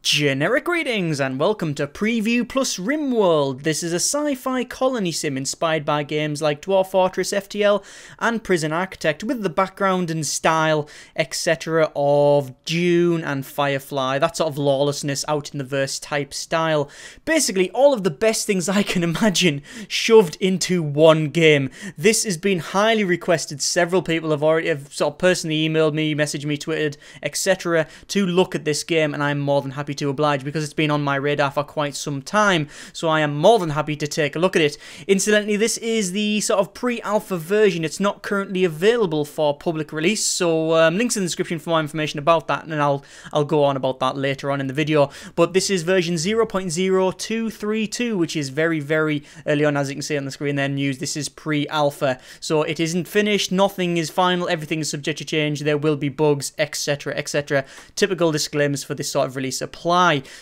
Generic greetings and welcome to Preview plus Rimworld. This is a sci-fi colony sim inspired by games like Dwarf Fortress FTL and Prison Architect, with the background and style, etc. of Dune and Firefly, that sort of lawlessness out in the verse type style. Basically all of the best things I can imagine shoved into one game. This has been highly requested. Several people have sort of personally emailed me, messaged me, tweeted, etc. to look at this game, and I'm more than happy to oblige because it's been on my radar for quite some time, so I am more than happy to take a look at it. Incidentally, this is the sort of pre-alpha version. It's not currently available for public release, so links in the description for more information about that, and I'll go on about that later on in the video. But this is version 0.0232, which is very, very early on, as you can see on the screen there, news. This is pre-alpha, so it isn't finished, nothing is final, everything is subject to change, there will be bugs, etc, etc. Typical disclaimers for this sort of release apply.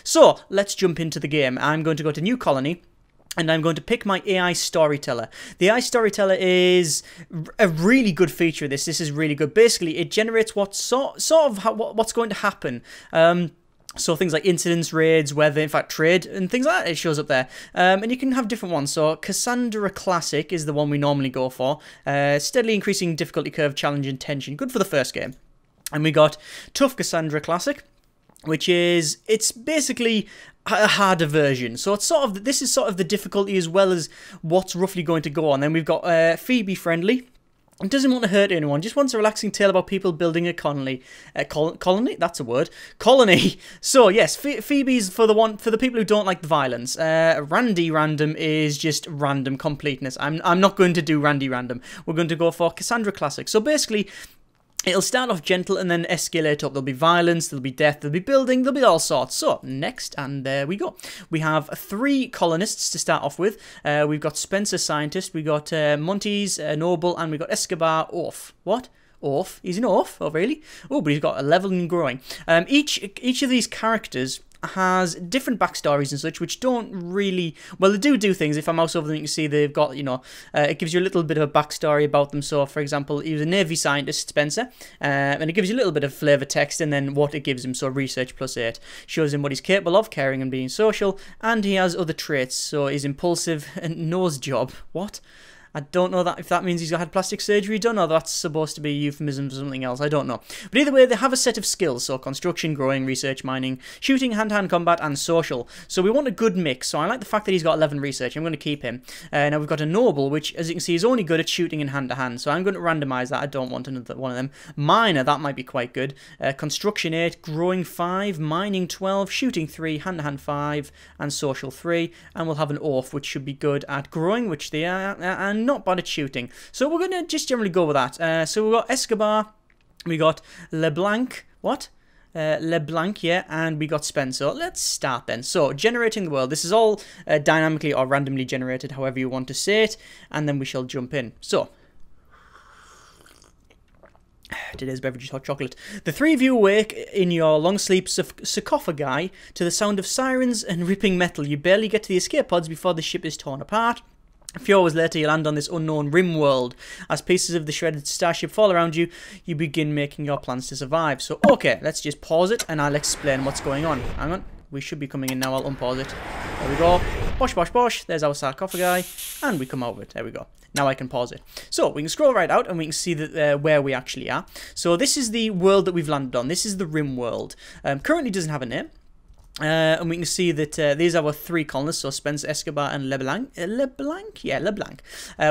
So, let's jump into the game. I'm going to go to New Colony, and I'm going to pick my AI Storyteller. The AI Storyteller is a really good feature of this. This is really good. Basically, it generates what's going to happen. So things like incidents, raids, weather, in fact trade, and things like that, it shows up there. And you can have different ones. So Cassandra Classic is the one we normally go for. Steadily increasing difficulty curve, challenge and tension. Good for the first game. And we got Tough Cassandra Classic, which is, it's basically a harder version. So it's sort of, this is sort of the difficulty as well as what's roughly going to go on. Then we've got Phoebe Friendly. It doesn't want to hurt anyone, just wants a relaxing tale about people building a colony. Colony? That's a word. Colony. So yes, Phoebe's for the people who don't like the violence. Randy Random is just random completeness. I'm not going to do Randy Random. We're going to go for Cassandra Classic. So basically, it'll start off gentle and then escalate up. There'll be violence, there'll be death, there'll be building, there'll be all sorts. So, next, and there we go. We have 3 colonists to start off with. We've got Spencer, Scientist, we've got Montes, Noble, and we've got Escobar, Orf. What? Orf? He's an Orf? Oh, really? Oh, but he's got a level and growing. Each of these characters has different backstories and such, which don't really, well, they do things. If I mouse over them, you can see they've got, you know, it gives you a little bit of a backstory about them. So, for example, he was a Navy scientist, Spencer, and it gives you a little bit of flavour text, and then what it gives him, so research +8, shows him what he's capable of, caring and being social, and he has other traits, so he's impulsive and nose job. What? I don't know that if that means he's had plastic surgery done, or that's supposed to be a euphemism for something else. I don't know. But either way, they have a set of skills. So construction, growing, research, mining, shooting, hand-to-hand combat, and social. So we want a good mix. So I like the fact that he's got 11 research. I'm going to keep him. Now we've got a noble, which, as you can see, is only good at shooting and hand-to-hand. So I'm going to randomize that. I don't want another one of them. Miner, that might be quite good. Construction 8, growing 5, mining 12, shooting 3, hand-to-hand 5, and social 3. And we'll have an Orf, which should be good at growing, which they are, and not bad at shooting. So we're going to just generally go with that. So we've got Escobar, we got LeBlanc, what? LeBlanc, yeah, and we got Spencer. Let's start then. So, generating the world. This is all dynamically or randomly generated, however you want to say it, and then we shall jump in. So, today's beverage is hot chocolate. The 3 of you awake in your long sleep sarcophagi to the sound of sirens and ripping metal. You barely get to the escape pods before the ship is torn apart. A few hours later, you land on this unknown Rimworld. As pieces of the shredded starship fall around you, you begin making your plans to survive. So, okay, let's just pause it, and I'll explain what's going on. Hang on, we should be coming in now. I'll unpause it. There we go. Bosh, bosh, bosh. There's our sarcophagi, and we come out of it. There we go. Now I can pause it. So, we can scroll right out, and we can see that where we actually are. So, this is the world that we've landed on. This is the Rimworld. Currently doesn't have a name. And we can see that these are our 3 colonists, so Spencer, Escobar, and LeBlanc. LeBlanc? Yeah, LeBlanc.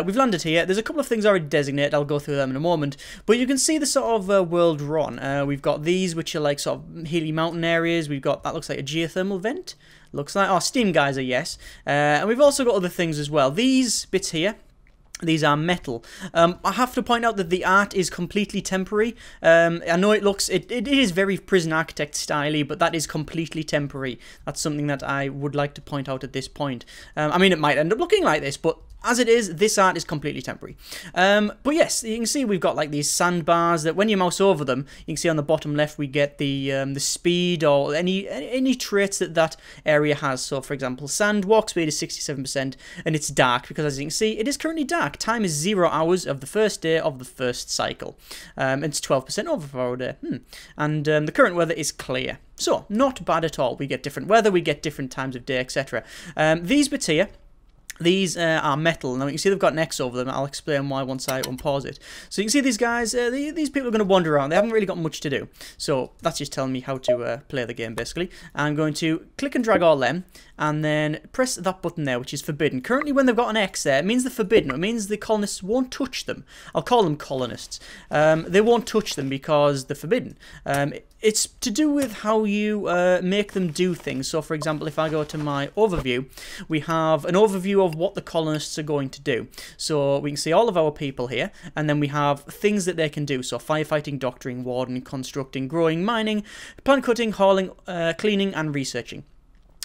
We've landed here. There's a couple of things already designated. I'll go through them in a moment. But you can see the sort of world we're on. We've got these, which are like sort of hilly mountain areas. We've got, that looks like a geothermal vent. Looks like, oh, steam geyser, yes. And we've also got other things as well. These bits here, these are metal. I have to point out that the art is completely temporary. I know it looks, it is very Prison Architect style-y, but that is completely temporary. That's something that I would like to point out at this point. I mean, it might end up looking like this, but as it is, this art is completely temporary. But yes, you can see we've got like these sandbars that when you mouse over them, you can see on the bottom left we get the speed or any traits that area has. So for example, sand walk speed is 67%, and it's dark because as you can see, it is currently dark. Time is 0 hours of the first day of the first cycle. It's 12% over for our day. And the current weather is clear. So, not bad at all. We get different weather, we get different times of day, etc. These bits here, these are metal. Now you can see they've got an X over them. I'll explain why once I unpause it. So you can see these guys, these people are going to wander around. They haven't really got much to do. So that's just telling me how to play the game basically. I'm going to click and drag all them and then press that button there, which is forbidden. Currently when they've got an X there, it means they're forbidden. It means the colonists won't touch them. I'll call them colonists. They won't touch them because they're forbidden. It's to do with how you make them do things. So for example, if I go to my overview, we have an overview of what the colonists are going to do. So we can see all of our people here, and then we have things that they can do. So firefighting, doctoring, warden, constructing, growing, mining, plant cutting, hauling, cleaning, and researching.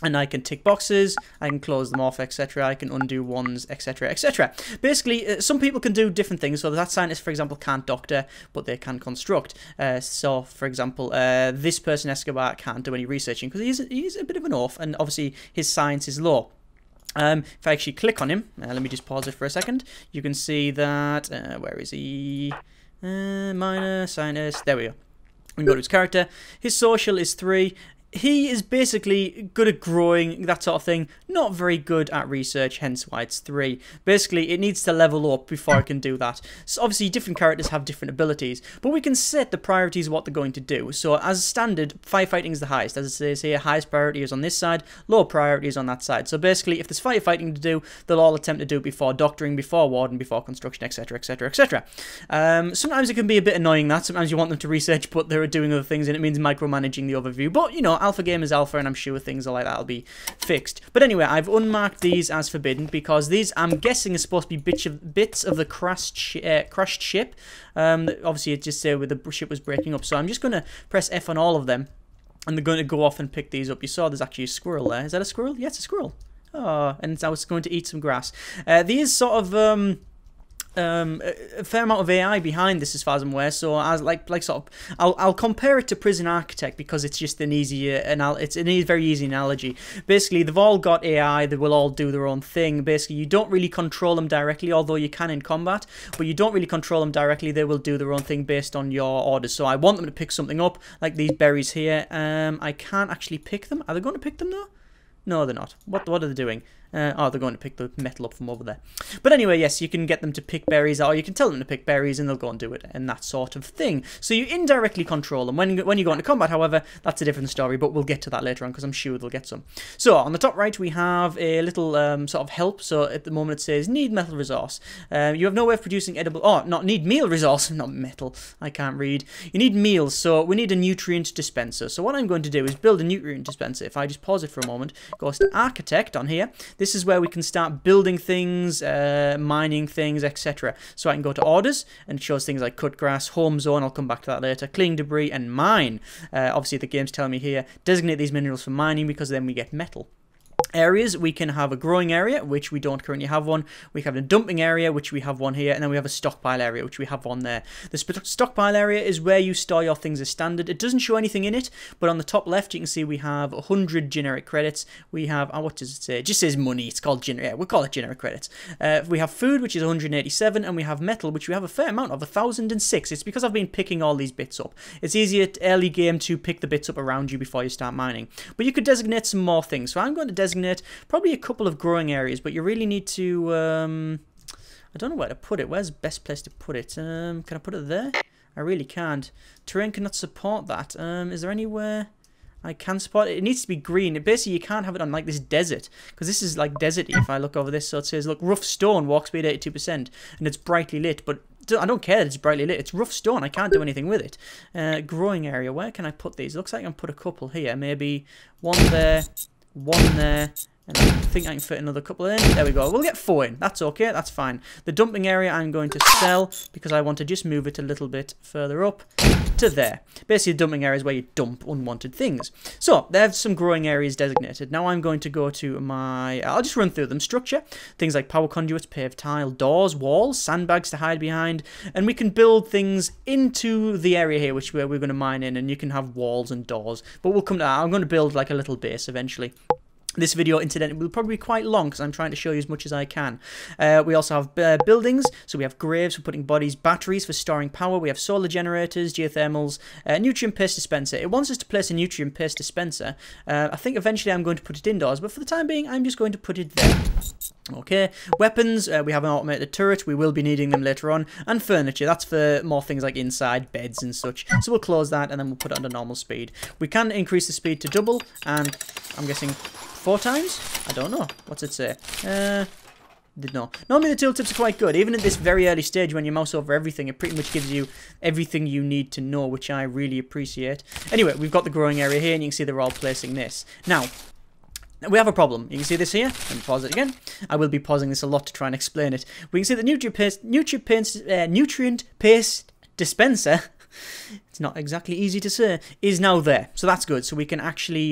And I can tick boxes, I can close them off, etc. I can undo ones, etc, etc. Basically, some people can do different things. So that scientist, for example, can't doctor, but they can construct. So, for example, this person, Escobar, can't do any researching because he's a bit of an oaf, and obviously his science is low. If I actually click on him, let me just pause it for a second, you can see that, where is he? Minor, scientist, there we go. We can go to his character. His social is 3. He is basically good at growing, that sort of thing, not very good at research, hence why it's 3. Basically, it needs to level up before it can do that. So obviously, different characters have different abilities, but we can set the priorities of what they're going to do. So as standard, firefighting is the highest. As it says here, highest priority is on this side, low priority is on that side. So basically, if there's firefighting to do, they'll all attempt to do it before doctoring, before warden, before construction, etc, etc, etc. Sometimes it can be a bit annoying that. Sometimes you want them to research, but they're doing other things, and it means micromanaging the overview. But, you know, alpha game is alpha, and I'm sure things like that will be fixed. But anyway, I've unmarked these as forbidden because these, I'm guessing, are supposed to be bits of the crashed ship. Obviously, it just said where the ship was breaking up. So I'm just going to press F on all of them, and they're going to go off and pick these up. You saw there's actually a squirrel there. Is that a squirrel? Yeah, it's a squirrel. Oh, and I was going to eat some grass. These sort of a fair amount of AI behind this as far as I'm aware, so as like sort of I'll compare it to Prison Architect because it's just an easier it's a very easy analogy. Basically, they've all got AI, they will all do their own thing. Basically, you don't really control them directly, although you can in combat, but you don't really control them directly. They will do their own thing based on your orders. So I want them to pick something up, like these berries here. I can't actually pick them. Are they going to pick them though? No, they're not. What are they doing? Oh, they're going to pick the metal up from over there. But anyway, yes, you can get them to pick berries, or you can tell them to pick berries, and they'll go and do it, and that sort of thing. So you indirectly control them. When you go into combat, however, that's a different story, but we'll get to that later on, because I'm sure they'll get some. So, on the top right, we have a little sort of help. So, at the moment, it says, need metal resource. You have no way of producing edible... Oh, not need meal resource, not metal. I can't read. You need meals, so we need a nutrient dispenser. So, what I'm going to do is build a nutrient dispenser. If I just pause it for a moment, goes to Architect on here. This is where we can start building things, mining things, etc. So I can go to orders, and it shows things like cut grass, home zone, I'll come back to that later, clean debris, and mine. Obviously the game's telling me here, designate these minerals for mining because then we get metal. Areas, we can have a growing area, which we don't currently have one. We have a dumping area, which we have one here, and then we have a stockpile area, which we have one there. The stockpile area is where you store your things as standard. It doesn't show anything in it, but on the top left, you can see we have 100 generic credits. We have, what does it say? It just says money. It's called generic. Yeah, we'll call it generic credits. We have food, which is 187, and we have metal, which we have a fair amount of, 1,006. It's because I've been picking all these bits up. It's easier early game to pick the bits up around you before you start mining. But you could designate some more things. So I'm going to designate probably a couple of growing areas, but you really need to I don't know where to put it. Where's the best place to put it? Can I put it there? I really can't. Terrain cannot support that. Is there anywhere I can support it? It needs to be green. Basically, you can't have it on like this desert, because this is like deserty. If I look over this, so it says, look, rough stone, walk speed 82%, and it's brightly lit, but I don't care that it's brightly lit. It's rough stone. I can't do anything with it. Growing area. Where can I put these? Looks like I can put a couple here. Maybe one there, one there, and I think I can fit another couple in. There we go. We'll get 4 in. That's okay. That's fine. The dumping area I'm going to sell because I want to just move it a little bit further up. to there. Basically, dumping areas where you dump unwanted things. So, there's some growing areas designated. Now I'm going to go to my... I'll just run through them. Structure, things like power conduits, paved tile, doors, walls, sandbags to hide behind, and we can build things into the area here, which where we're going to mine in, and you can have walls and doors. But we'll come to that. I'm going to build like a little base eventually. This video, incidentally, will probably be quite long because I'm trying to show you as much as I can. We also have buildings, so we have graves for putting bodies, batteries for storing power, we have solar generators, geothermals, nutrient paste dispenser. It wants us to place a nutrient paste dispenser. I think eventually I'm going to put it indoors, but for the time being, I'm just going to put it there. Okay, weapons, we have an automated turret, we will be needing them later on, and furniture, that's for more things like inside, beds and such. So we'll close that and then we'll put it under normal speed. We can increase the speed to double, and I'm guessing 4 times? I don't know. What's it say? Did know. Normally the tooltips are quite good. Even at this very early stage when you mouse over everything, it pretty much gives you everything you need to know, which I really appreciate. Anyway, we've got the growing area here, and you can see they're all placing this. Now, we have a problem. You can see this here. Let me pause it again. I will be pausing this a lot to try and explain it. We can see the nutrient paste dispenser, it's not exactly easy to say, is now there. So that's good. So we can actually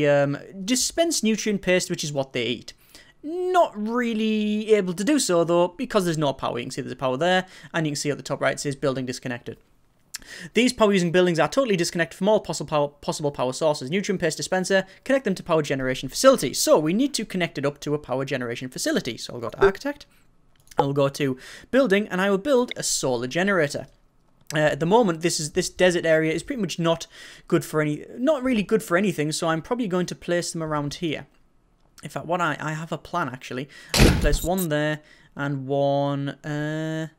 dispense nutrient paste, which is what they eat. Not really able to do so, though, because there's no power. You can see there's a power there, and you can see at the top right it says building disconnected. These power-using buildings are totally disconnected from all possible power sources. Nutrient paste dispenser, connect them to power generation facility. So we need to connect it up to a power generation facility. So I'll go to architect, I'll go to building, and I will build a solar generator. At the moment, this desert area is pretty much not really good for anything, so I'm probably going to place them around here. In fact, I have a plan actually. I'm going to place one there and one there.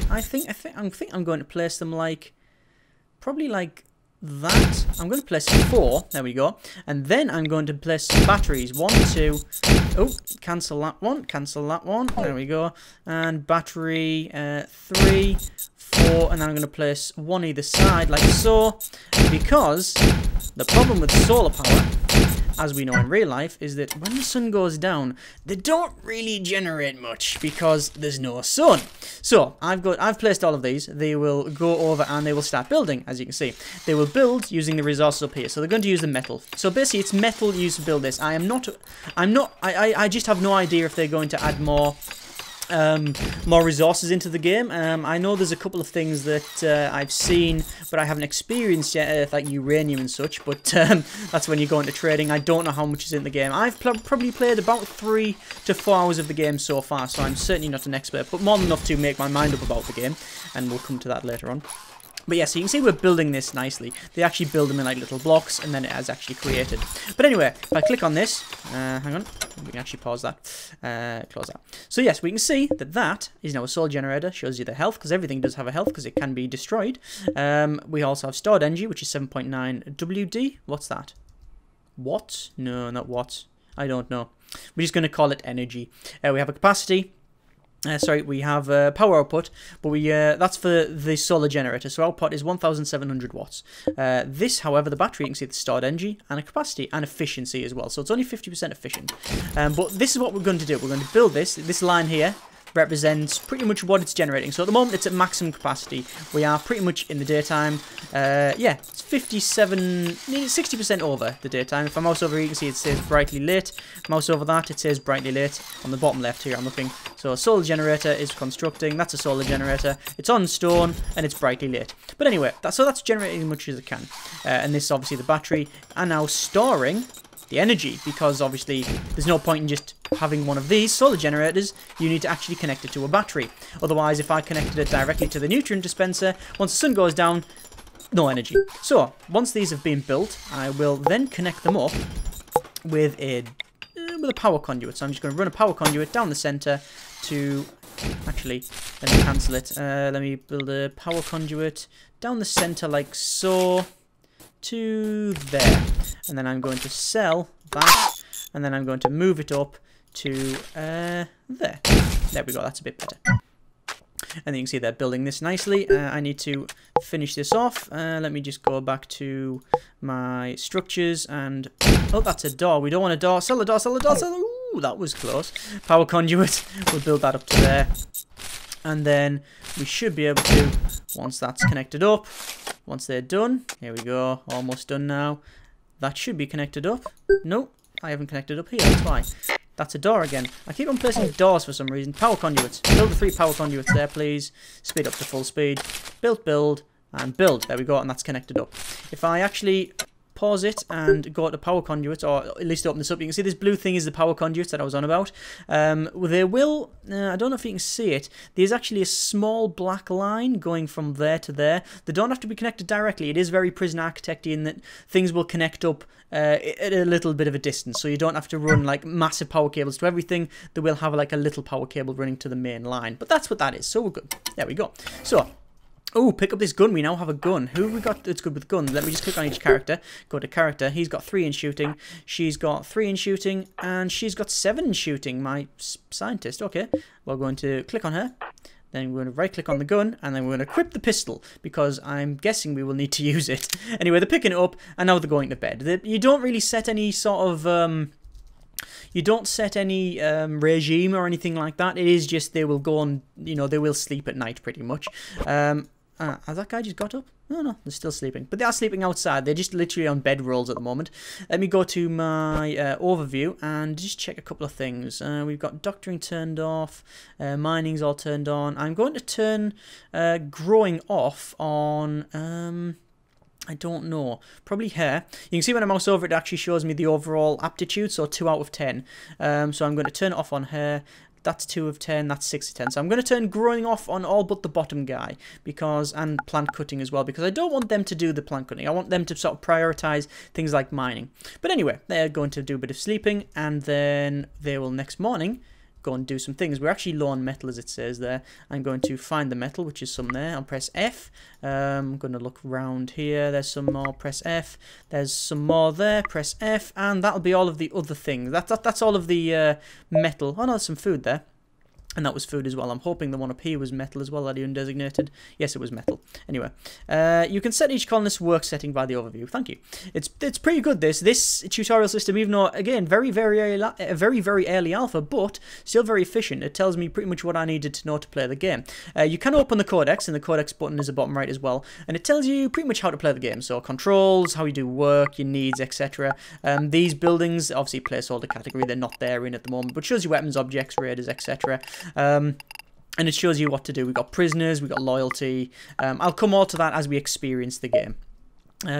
I think I'm going to place them like probably like that. I'm going to place 4. There we go. And then I'm going to place some batteries. 1, 2. Oh, cancel that one. Cancel that one. There we go. And battery 3, 4, and then I'm going to place one either side like so, because the problem with solar power, as we know in real life, is that when the sun goes down, they don't really generate much because there's no sun. So I've placed all of these. They will go over and they will start building. As you can see, they will build using the resources up here. So they're going to use the metal. So basically, it's metal used to build this. I just have no idea if they're going to add more resources into the game. I know there's a couple of things that I've seen, but I haven't experienced yet, like uranium and such, but that's when you go into trading. I don't know how much is in the game. I've probably played about 3 to 4 hours of the game so far, so I'm certainly not an expert, but more than enough to make my mind up about the game, and we'll come to that later on. But yeah, so you can see we're building this nicely. They actually build them in like little blocks, and then it has actually created. But anyway, if I click on this, hang on, we can actually pause that, close that. So yes, we can see that that is now a solar generator, shows you the health, because everything does have a health, because it can be destroyed. We also have stored energy, which is 7.9 WD. What's that? What? No, not what. I don't know. We're just going to call it energy. We have a capacity. We have power output, but that's for the solar generator, so output is 1,700 watts. This, however, the battery, you can see the stored energy and a capacity and efficiency as well, so it's only 50% efficient. But this is what we're going to do. We're going to build this line here represents pretty much what it's generating. So at the moment it's at maximum capacity. We are pretty much in the daytime. Yeah, it's 60% over the daytime. If I mouse over here, you can see it says brightly lit. Mouse over that, it says brightly lit. On the bottom left here, I'm looking. So a solar generator is constructing. That's a solar generator. It's on stone and it's brightly lit. But anyway, that's generating as much as it can. And this is obviously the battery. And now storing the energy, because obviously there's no point in just having one of these solar generators. You need to actually connect it to a battery. Otherwise, if I connected it directly to the nutrient dispenser, once the sun goes down, no energy. So once these have been built, I will then connect them up with a power conduit. So I'm just going to run a power conduit down the center to, actually, let me cancel it. Let me build a power conduit down the center like so to there. And then I'm going to sell that, and then I'm going to move it up to there. There we go, that's a bit better. And you can see they're building this nicely. I need to finish this off. Let me just go back to my structures and... Oh, that's a door. We don't want a door. Sell a door, sell a door, sell a... Ooh, that was close. Power conduit. We'll build that up to there. And then we should be able to, once that's connected up, Once they're done, here we go, almost done now. That should be connected up. Nope, I haven't connected up here, that's why. That's a door again. I keep on placing doors for some reason. Power conduits. Build the 3 power conduits there, please. Speed up to full speed. Build, and build. There we go, and that's connected up. If I actually pause it and go to power conduits, or at least open this up, you can see this blue thing is the power conduits that I was on about. There will, I don't know if you can see it, there's actually a small black line going from there to there. They don't have to be connected directly. It is very prison architecty in that things will connect up at a little bit of a distance, so you don't have to run like massive power cables to everything. They will have like a little power cable running to the main line, but that's what that is, so we're good. There we go. So, oh, pick up this gun. We now have a gun. Who have we got that's good with guns? Let me just click on each character. Go to character. He's got 3 in shooting. She's got 3 in shooting. And she's got 7 in shooting. My scientist. Okay. We're going to click on her. Then we're going to right click on the gun. And then we're going to equip the pistol. Because I'm guessing we will need to use it. Anyway, they're picking it up. And now they're going to bed. You don't really set any sort of... You don't set any regime or anything like that. It is just they will go and, you know, they will sleep at night pretty much. Has that guy just got up? No, they're still sleeping. But they are sleeping outside. They're just literally on bed rolls at the moment. Let me go to my overview and just check a couple of things. We've got doctoring turned off. Mining's all turned on. I'm going to turn growing off on... I don't know. Probably hair. You can see when I mouse over it actually shows me the overall aptitude, so 2 out of 10. So I'm going to turn it off on hair. That's 2 of 10, that's 6 of 10. So I'm going to turn growing off on all but the bottom guy, because, and plant cutting as well, because I don't want them to do the plant cutting. I want them to sort of prioritize things like mining. But anyway, they're going to do a bit of sleeping, and then they will next morning go and do some things. We're actually low on metal, as it says there. I'm going to find the metal, which is some there. I'll press F. I'm going to look around here. There's some more. Press F. There's some more there. Press F. And that'll be all of the other things. That's all of the metal. Oh, no, there's some food there. And that was food as well. I'm hoping the one up here was metal as well that he undesignated. Yes, it was metal. Anyway, you can set each colonist's work setting by the overview. Thank you. It's pretty good, this tutorial system, even though, again, very early alpha, but still very efficient. It tells me pretty much what I needed to know to play the game. You can open the codex, and the codex button is the bottom right as well. And it tells you pretty much how to play the game. So controls, how you do work, your needs, etc. These buildings, obviously placeholder category, they're not there in at the moment, but shows you weapons, objects, raiders, etc. And it shows you what to do. We've got prisoners, we've got loyalty. I'll come all to that as we experience the game.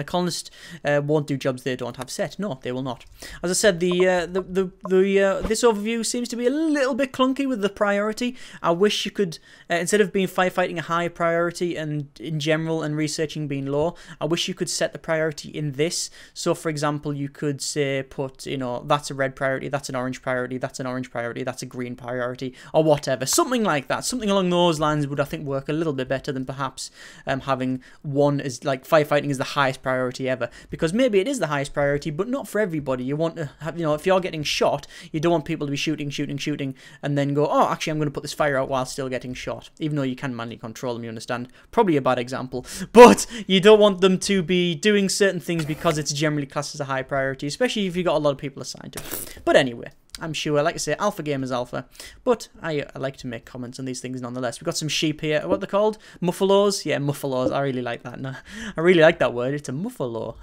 Colonists won't do jobs they don't have set. No, they will not. As I said, this overview seems to be a little bit clunky with the priority. I wish you could, instead of being firefighting a high priority and in general and researching being low, I wish you could set the priority in this. So, for example, you could say put, you know, that's a red priority, that's an orange priority, that's an orange priority, that's a green priority, or whatever. Something like that. Something along those lines would, I think, work a little bit better than perhaps having one as, like, firefighting is the highest priority ever, because maybe it is the highest priority, but not for everybody. You want to have, you know, if you're getting shot, you don't want people to be shooting, and then go, oh, actually, I'm going to put this fire out while still getting shot, even though you can manually control them, you understand? Probably a bad example, but you don't want them to be doing certain things because it's generally classed as a high priority, especially if you've got a lot of people assigned to it. But anyway, I'm sure, like I say, alpha game is alpha, but I like to make comments on these things nonetheless. We've got some sheep here. What are they called? Muffalos? Yeah, muffalos. I really like that. No, I really like that word. It's a muffalo.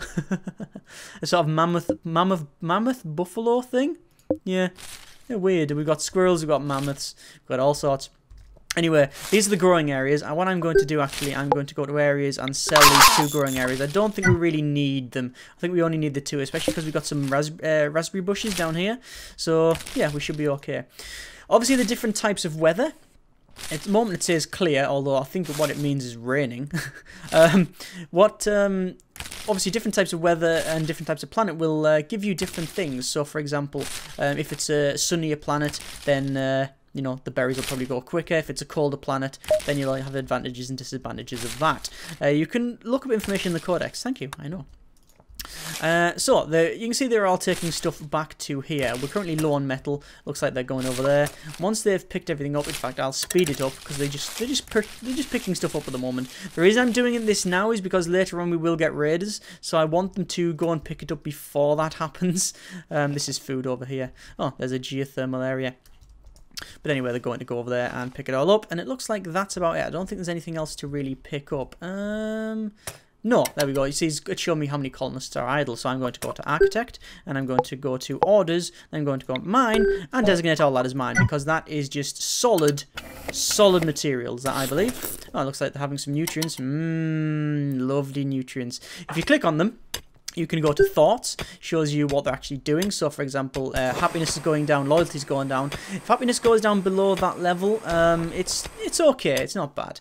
A sort of mammoth buffalo thing? Yeah, they're weird. We've got squirrels, we've got mammoths, we've got all sorts. Anyway, these are the growing areas, and what I'm going to do, actually, I'm going to go to areas and sell these 2 growing areas. I don't think we really need them. I think we only need the 2, especially because we've got some raspberry bushes down here. So, yeah, we should be okay. Obviously, the different types of weather. At the moment, it says clear, although I think what it means is raining. Obviously, different types of weather and different types of planet will give you different things. So, for example, if it's a sunnier planet, then... you know, the berries will probably go quicker. If it's a colder planet, then you'll have advantages and disadvantages of that. You can look up information in the codex. Thank you, I know. You can see they're all taking stuff back to here. We're currently low on metal. Looks like they're going over there. Once they've picked everything up, in fact, I'll speed it up because they're just picking stuff up at the moment. The reason I'm doing this now is because later on we will get raiders, so I want them to go and pick it up before that happens. This is food over here. Oh, there's a geothermal area. But anyway, they're going to go over there and pick it all up, and it looks like that's about it. I don't think there's anything else to really pick up. No, there we go. You see, it's showing me how many colonists are idle. So I'm going to go to Architect, and I'm going to go to Orders, then I'm going to go Mine, and designate all that as mine, because that is just solid materials, that I believe. Oh, it looks like they're having some nutrients. Lovely nutrients. If you click on them, you can go to thoughts, shows you what they're actually doing. So, for example, happiness is going down, loyalty is going down. If happiness goes down below that level, it's okay, it's not bad.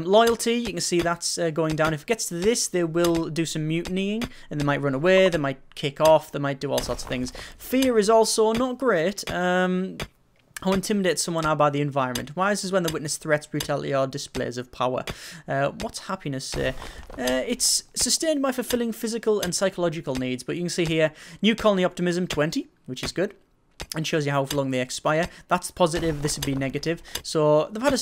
Loyalty, you can see that's going down. If it gets to this, they will do some mutinying, and they might run away, they might kick off, they might do all sorts of things. Fear is also not great. How intimidate someone are by the environment. Why is this when they witness threats, brutality, or displays of power? What's happiness say? It's sustained by fulfilling physical and psychological needs. But you can see here, new colony optimism 20, which is good, and shows you how long they expire. That's positive. This would be negative. So they've had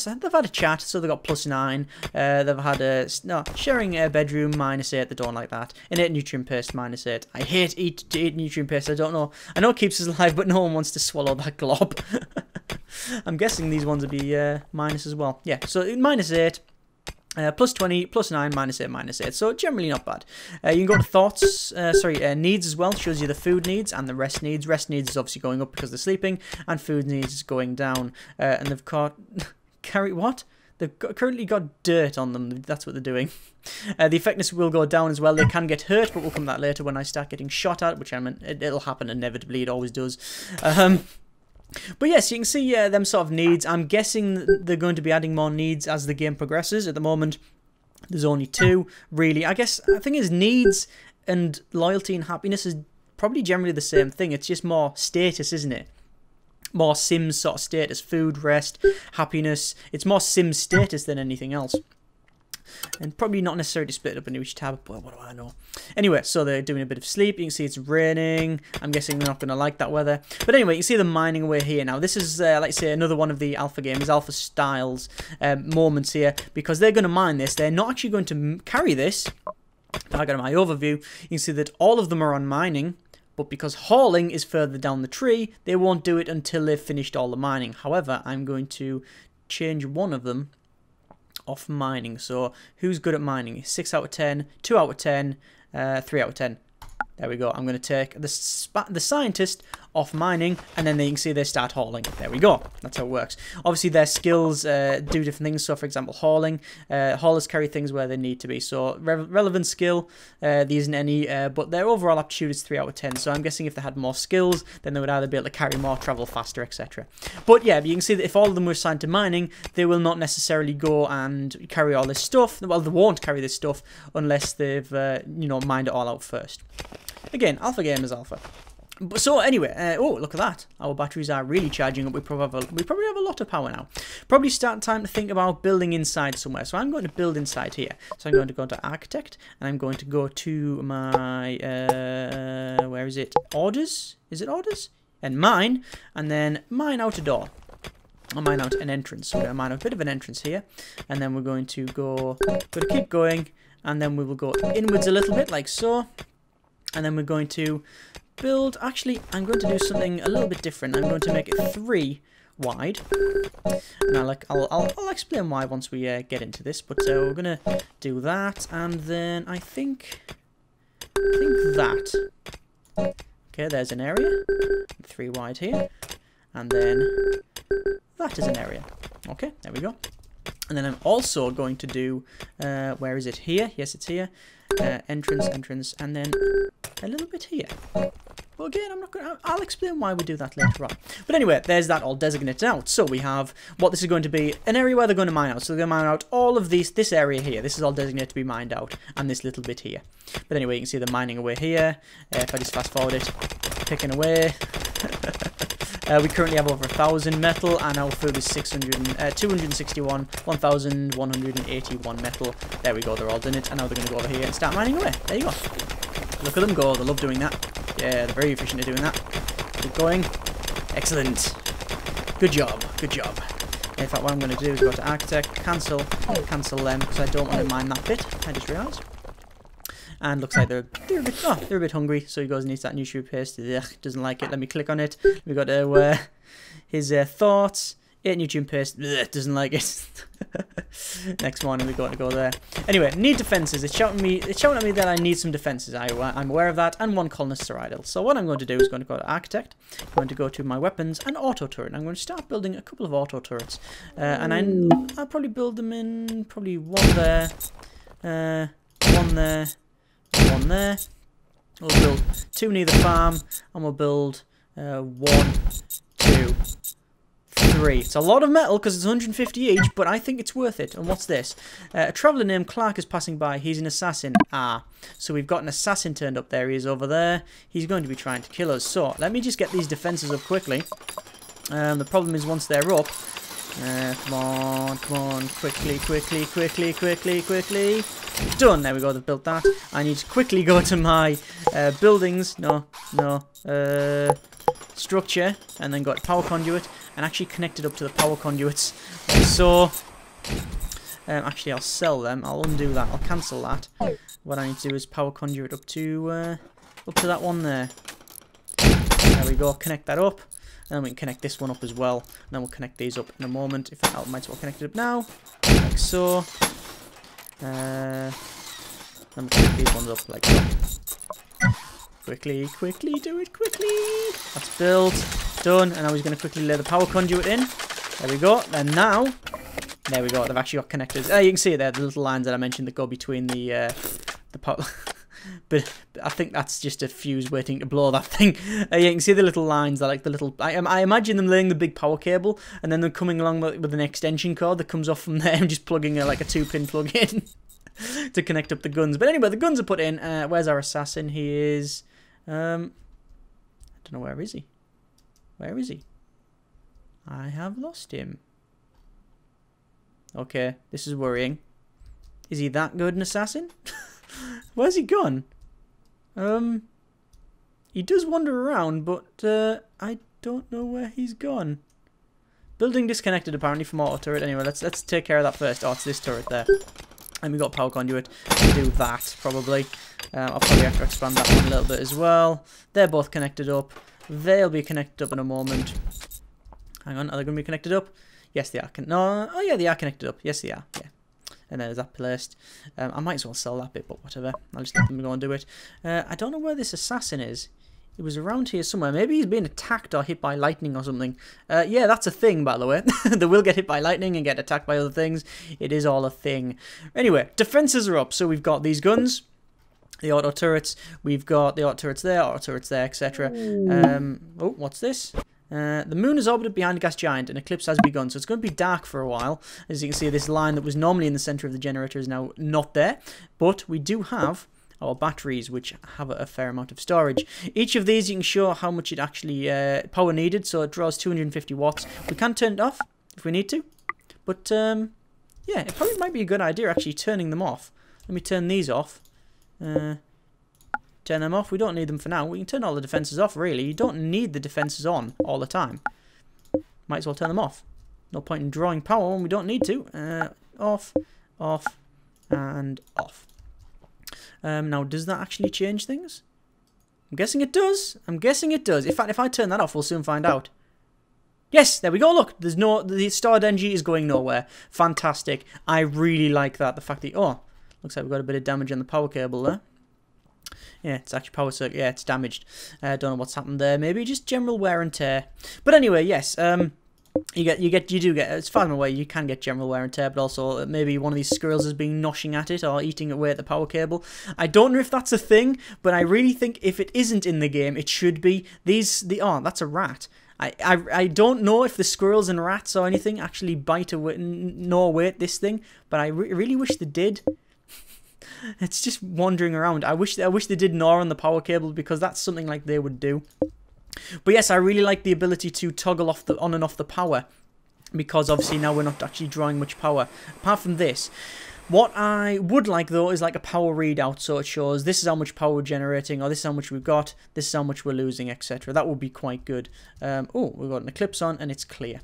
a chat. So they've got +9. They've had a sharing a bedroom -8. They don't like that. Innate nutrient paste -8. I hate to eat nutrient paste. I don't know. I know it keeps us alive, but no one wants to swallow that glob. I'm guessing these ones would be minus as well. Yeah. So -8. +20, +9, -8, -8. So generally not bad. You can go to thoughts, needs as well. Shows you the food needs and the rest needs. Rest needs is obviously going up because they're sleeping, and food needs is going down. And they've got currently got dirt on them. That's what they're doing. The effectiveness will go down as well. They can get hurt, but we'll come to that later when I start getting shot at, which it'll happen inevitably. It always does. But yes, you can see them sort of needs. I'm guessing they're going to be adding more needs as the game progresses. At the moment, there's only 2, really. I guess the thing is, needs and loyalty and happiness is probably generally the same thing. It's just more status, isn't it? More Sims sort of status. Food, rest, happiness. It's more Sim status than anything else. And probably not necessarily split up into each tab, but what do I know? Anyway, so they're doing a bit of sleep. You can see it's raining. I'm guessing they're not going to like that weather. But anyway, you can see them mining away here. Now, this is, like I say, another one of the alpha games, alpha styles moments here, because they're going to mine this. They're not actually going to carry this. If I go to my overview, you can see that all of them are on mining, but because hauling is further down the tree, they won't do it until they've finished all the mining. However, I'm going to change one of them off mining. So who's good at mining? 6 out of 10, 2 out of 10, 3 out of 10. There we go. I'm going to take the scientist off mining, and then you can see they start hauling. There we go. That's how it works. Obviously, their skills do different things. So, for example, hauling. Haulers carry things where they need to be. So, relevant skill, there isn't any, but their overall aptitude is 3 out of 10. So, I'm guessing if they had more skills, then they would either be able to carry more, travel faster, etc. But yeah, you can see that if all of them were assigned to mining, they will not necessarily go and carry all this stuff. Well, they won't carry this stuff unless they've, mined it all out first. Again, alpha game is alpha. So anyway, oh, look at that. Our batteries are really charging up. We probably have a lot of power now. Probably start time to think about building inside somewhere. So I'm going to build inside here. So I'm going to go to Architect, and I'm going to go to my, where is it? Orders? Is it Orders? And Mine, and then Mine out a door. Or mine out an entrance. So we're going to mine out a bit of an entrance here. And then we're going to keep going, and then we will go inwards a little bit, like so. And then we're going to build, actually, I'm going to do something a little bit different. I'm going to make it 3 wide. And I'll explain why once we get into this. But we're going to do that, and then I think that. Okay, there's an area. 3 wide here. And then that is an area. Okay, there we go. And then I'm also going to do, where is it? Here? Yes, it's here. Entrance, and then a little bit here. Well, again, I'll explain why we do that later on. But anyway, there's that all designated out. So we have what this is going to be, an area where they're going to mine out. So they're going to mine out all of this area here. This is all designated to be mined out, and this little bit here. But anyway, you can see they're mining away here. If I just fast forward it, picking away. We currently have over 1,000 metal, and our food is 261, 1,181 metal. There we go, they're all done it, and now they're going to go over here and start mining away. There you go. Look at them go, they love doing that. Yeah, they're very efficient at doing that. Keep going. Excellent. Good job, good job. In fact, what I'm going to do is go to Architect, cancel them, because I don't want to mine that bit, I just realised. And looks like they're a bit hungry, so he goes and eats that nutrient paste. Ugh, doesn't like it. Let me click on it. We got his thoughts. 8 nutrient paste. Ugh, doesn't like it. Next morning we're going to go there. Anyway, need defenses. It's shouting at me that I need some defenses. I'm aware of that, and 1 colonists are idle. So what I'm going to do is going to go to architect. I'm going to go to my weapons and auto turret. I'm going to start building a couple of auto turrets, and I'll probably build them in probably 1 there, 1 there, 1 there. We'll build 2 near the farm, and we'll build 1, 2, 3. It's a lot of metal because it's 150 each, but I think it's worth it. And what's this? A traveller named Clark is passing by. He's an assassin. Ah, so we've got an assassin turned up there. He is over there. He's going to be trying to kill us. So let me just get these defences up quickly. The problem is once they're up... come on, quickly. Done, there we go, they've built that. I need to quickly go to my buildings, structure, and then go to power conduit, and actually connect it up to the power conduits. So, actually I'll sell them, I'll undo that, I'll cancel that. What I need to do is power conduit up to that one there. There we go, connect that up. And then we can connect this one up as well. And then we'll connect these up in a moment. If I might as well connect it up now. Like so. Then we'll connect these ones up like so. Quickly, do it quickly. That's built. Done. And now he's going to quickly lay the power conduit in. There we go. And now, there we go. They've actually got connected. You can see there the little lines that I mentioned that go between the power... But I think that's just a fuse waiting to blow that thing. You can see the little lines, like the little... I imagine them laying the big power cable, and then they're coming along with an extension cord that comes off from there and just plugging like a 2-pin plug in to connect up the guns. But anyway, the guns are put in. Where's our assassin? He is... I don't know, where is he? Where is he? I have lost him. Okay, this is worrying. Is he that good an assassin? Where's he gone? He does wander around, but I don't know where he's gone. Building disconnected apparently from auto turret. Anyway, let's take care of that first. Oh, it's this turret there. And we got power conduit. We'll do that probably. I'll probably have to expand that one a little bit as well. They're both connected up. They'll be connected up in a moment. Hang on, are they going to be connected up? Yes, they are. No, oh yeah, they are connected up. Yes, they are. Yeah. And there's that placed. I might as well sell that bit, but whatever. I'll just let them go and do it. I don't know where this assassin is. He was around here somewhere. Maybe he's being attacked or hit by lightning or something. Yeah, that's a thing, by the way. They will get hit by lightning and get attacked by other things. It is all a thing. Anyway, defences are up. So we've got these guns, the auto turrets. We've got the auto turrets there, etc. Oh, what's this? The moon is orbited behind a gas giant. An eclipse has begun, so it's going to be dark for a while. As you can see, this line that was normally in the centre of the generator is now not there. But we do have our batteries, which have a fair amount of storage. Each of these, you can show how much it actually power needed. So it draws 250 watts. We can turn it off if we need to. But, yeah, it probably might be a good idea actually turning them off. Let me turn these off. Turn them off. We don't need them for now. We can turn all the defences off, really. You don't need the defences on all the time. Might as well turn them off. No point in drawing power when we don't need to. Off, off, and off. Now, does that actually change things? I'm guessing it does. In fact, if I turn that off, we'll soon find out. Yes, there we go. Look, the stored energy is going nowhere. Fantastic. I really like that. The fact that, oh, looks like we've got a bit of damage on the power cable there. Yeah, it's actually power circuit. Yeah, it's damaged. Don't know what's happened there. Maybe just general wear and tear. But anyway, yes. You do get, as far as I'm aware, you can get general wear and tear, but also maybe one of these squirrels has been noshing at it or eating away at the power cable. I don't know if that's a thing, but I really think if it isn't in the game, it should be. Oh, that's a rat. I don't know if the squirrels and rats or anything actually bite away, gnaw away at this thing, but I really wish they did. It's just wandering around. I wish they did gnaw on the power cable, because that's something like they would do. But yes, I really like the ability to toggle off on and off the power, because obviously now we're not actually drawing much power. Apart from this, what I would like though is like a power readout, so it shows this is how much power we're generating, or this is how much we've got, this is how much we're losing, etc. That would be quite good. Oh, we've got an eclipse on and it's clear.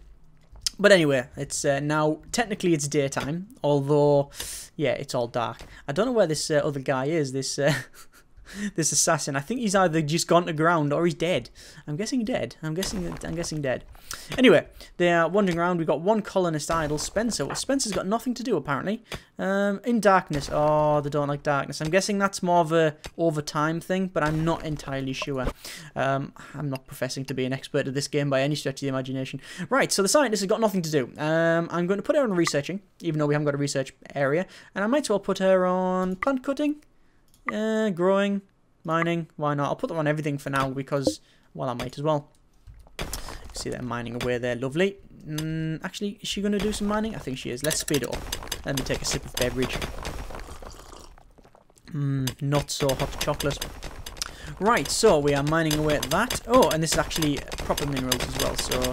But anyway, it's now, technically it's daytime, although, yeah, it's all dark. I don't know where this other guy is, this This assassin. I think he's either just gone to ground or he's dead. I'm guessing dead. I'm guessing dead. Anyway, they are wandering around. We've got one colonist idle, Spencer. Well, Spencer's got nothing to do, apparently. In darkness. Oh, they don't like darkness. I'm guessing that's more of a overtime thing, but I'm not entirely sure. I'm not professing to be an expert at this game by any stretch of the imagination. Right, so the scientist has got nothing to do. I'm going to put her on researching, even though we haven't got a research area. And I might as well put her on plant cutting. Growing, mining, why not? I'll put them on everything for now because, well, I might as well. See them mining away there, lovely. Actually, is she going to do some mining? I think she is. Let's speed it up. Let me take a sip of beverage. Not so hot chocolate. Right, so we are mining away at that. Oh, and this is actually proper minerals as well, so...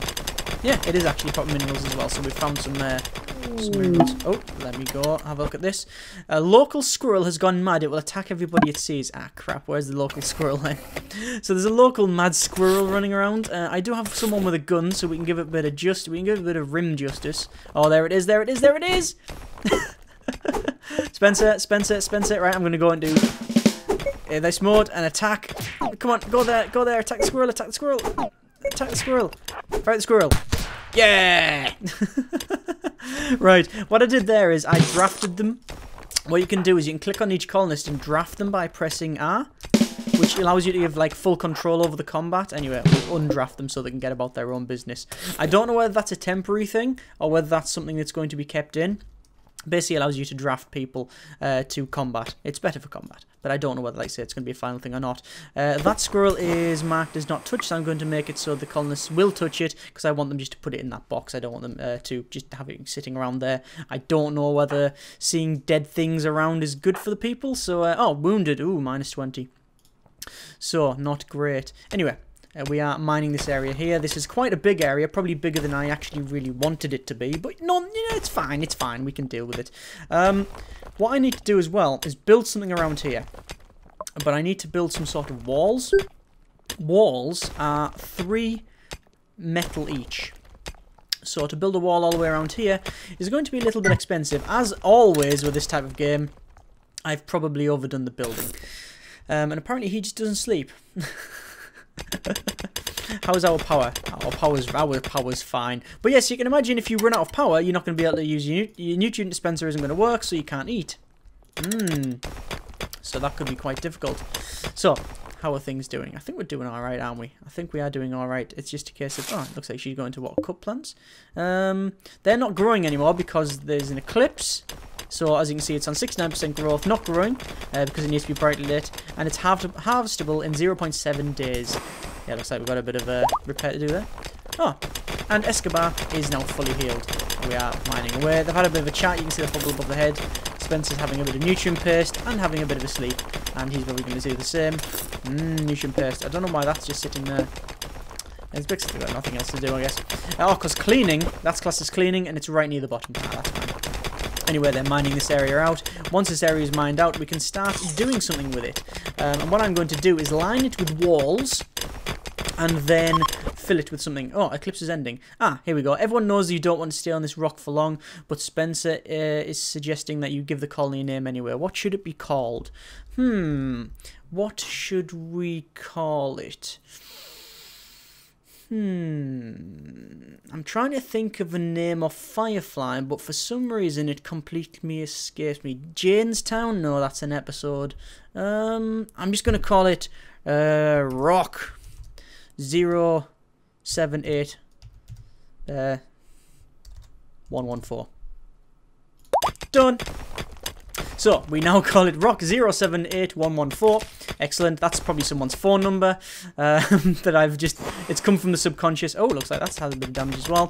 Yeah, it is actually proper minerals as well, so we found some minerals. Oh, let me go have a look at this. A local squirrel has gone mad. It will attack everybody it sees. Ah, crap, where's the local squirrel then? So there's a local mad squirrel running around. I do have someone with a gun, so we can give it a bit of we can give it a bit of rim justice. Oh, there it is, there it is, there it is! Spencer, right, I'm going to go and do this mode and attack. Come on, go there, attack the squirrel, attack the squirrel. Attack the squirrel. Fight the squirrel. Yeah! Right, what I did there is I drafted them. What you can do is you can click on each colonist and draft them by pressing R, which allows you to have like full control over the combat. Anyway, we'll undraft them so they can get about their own business. I don't know whether that's a temporary thing or whether that's something that's going to be kept in. Basically allows you to draft people to combat. It's better for combat, but I don't know whether, like I say, it's going to be a final thing or not. That squirrel is marked as not touched, so I'm going to make it so the colonists will touch it, because I want them just to put it in that box. I don't want them to just have it sitting around there. I don't know whether seeing dead things around is good for the people, so... oh, wounded. Ooh, -20. So, not great. Anyway... we are mining this area here. This is quite a big area, probably bigger than I actually really wanted it to be. But no, you know, it's fine. We can deal with it. What I need to do as well is build something around here. But I need to build some sort of walls. Walls are 3 metal each. So to build a wall all the way around here is going to be a little bit expensive. As always with this type of game, I've probably overdone the building. And apparently he just doesn't sleep. How's our power? Our power's fine. But yes, you can imagine if you run out of power, you're not going to be able to use your nutrient dispenser isn't going to work, so you can't eat. So that could be quite difficult. So, how are things doing? I think we're doing alright, aren't we? I think we are doing alright. It's just a case of... oh, it looks like she's going to what? Cup plants? They're not growing anymore because there's an eclipse. So, as you can see, it's on 69% growth, not growing, because it needs to be brightly lit. And it's harvestable in 0.7 days. Yeah, looks like we've got a bit of a repair to do there. Oh, and Escobar is now fully healed. We are mining away. They've had a bit of a chat. You can see the bubble above the head. Spencer's having a bit of nutrient paste and having a bit of a sleep. And he's probably going to do the same. Nutrient paste. I don't know why that's just sitting there. It's basically got nothing else to do, I guess. Oh, because cleaning. That's classed as cleaning, and it's right near the bottom. Ah, that's fine. Anyway, they're mining this area out. Once this area is mined out, we can start doing something with it. And what I'm going to do is line it with walls and then fill it with something. Oh, eclipse is ending. Ah, here we go. Everyone knows you don't want to stay on this rock for long, but Spencer is suggesting that you give the colony a name anyway. What should it be called? What should we call it? I'm trying to think of a name of Firefly, but for some reason it completely escapes me. Janestown? No, that's an episode. I'm just going to call it Rock 078 114. Done. So, we now call it Rock 078114. Excellent. That's probably someone's phone number that I've just... it's come from the subconscious. Oh, looks like that's had a bit of damage as well.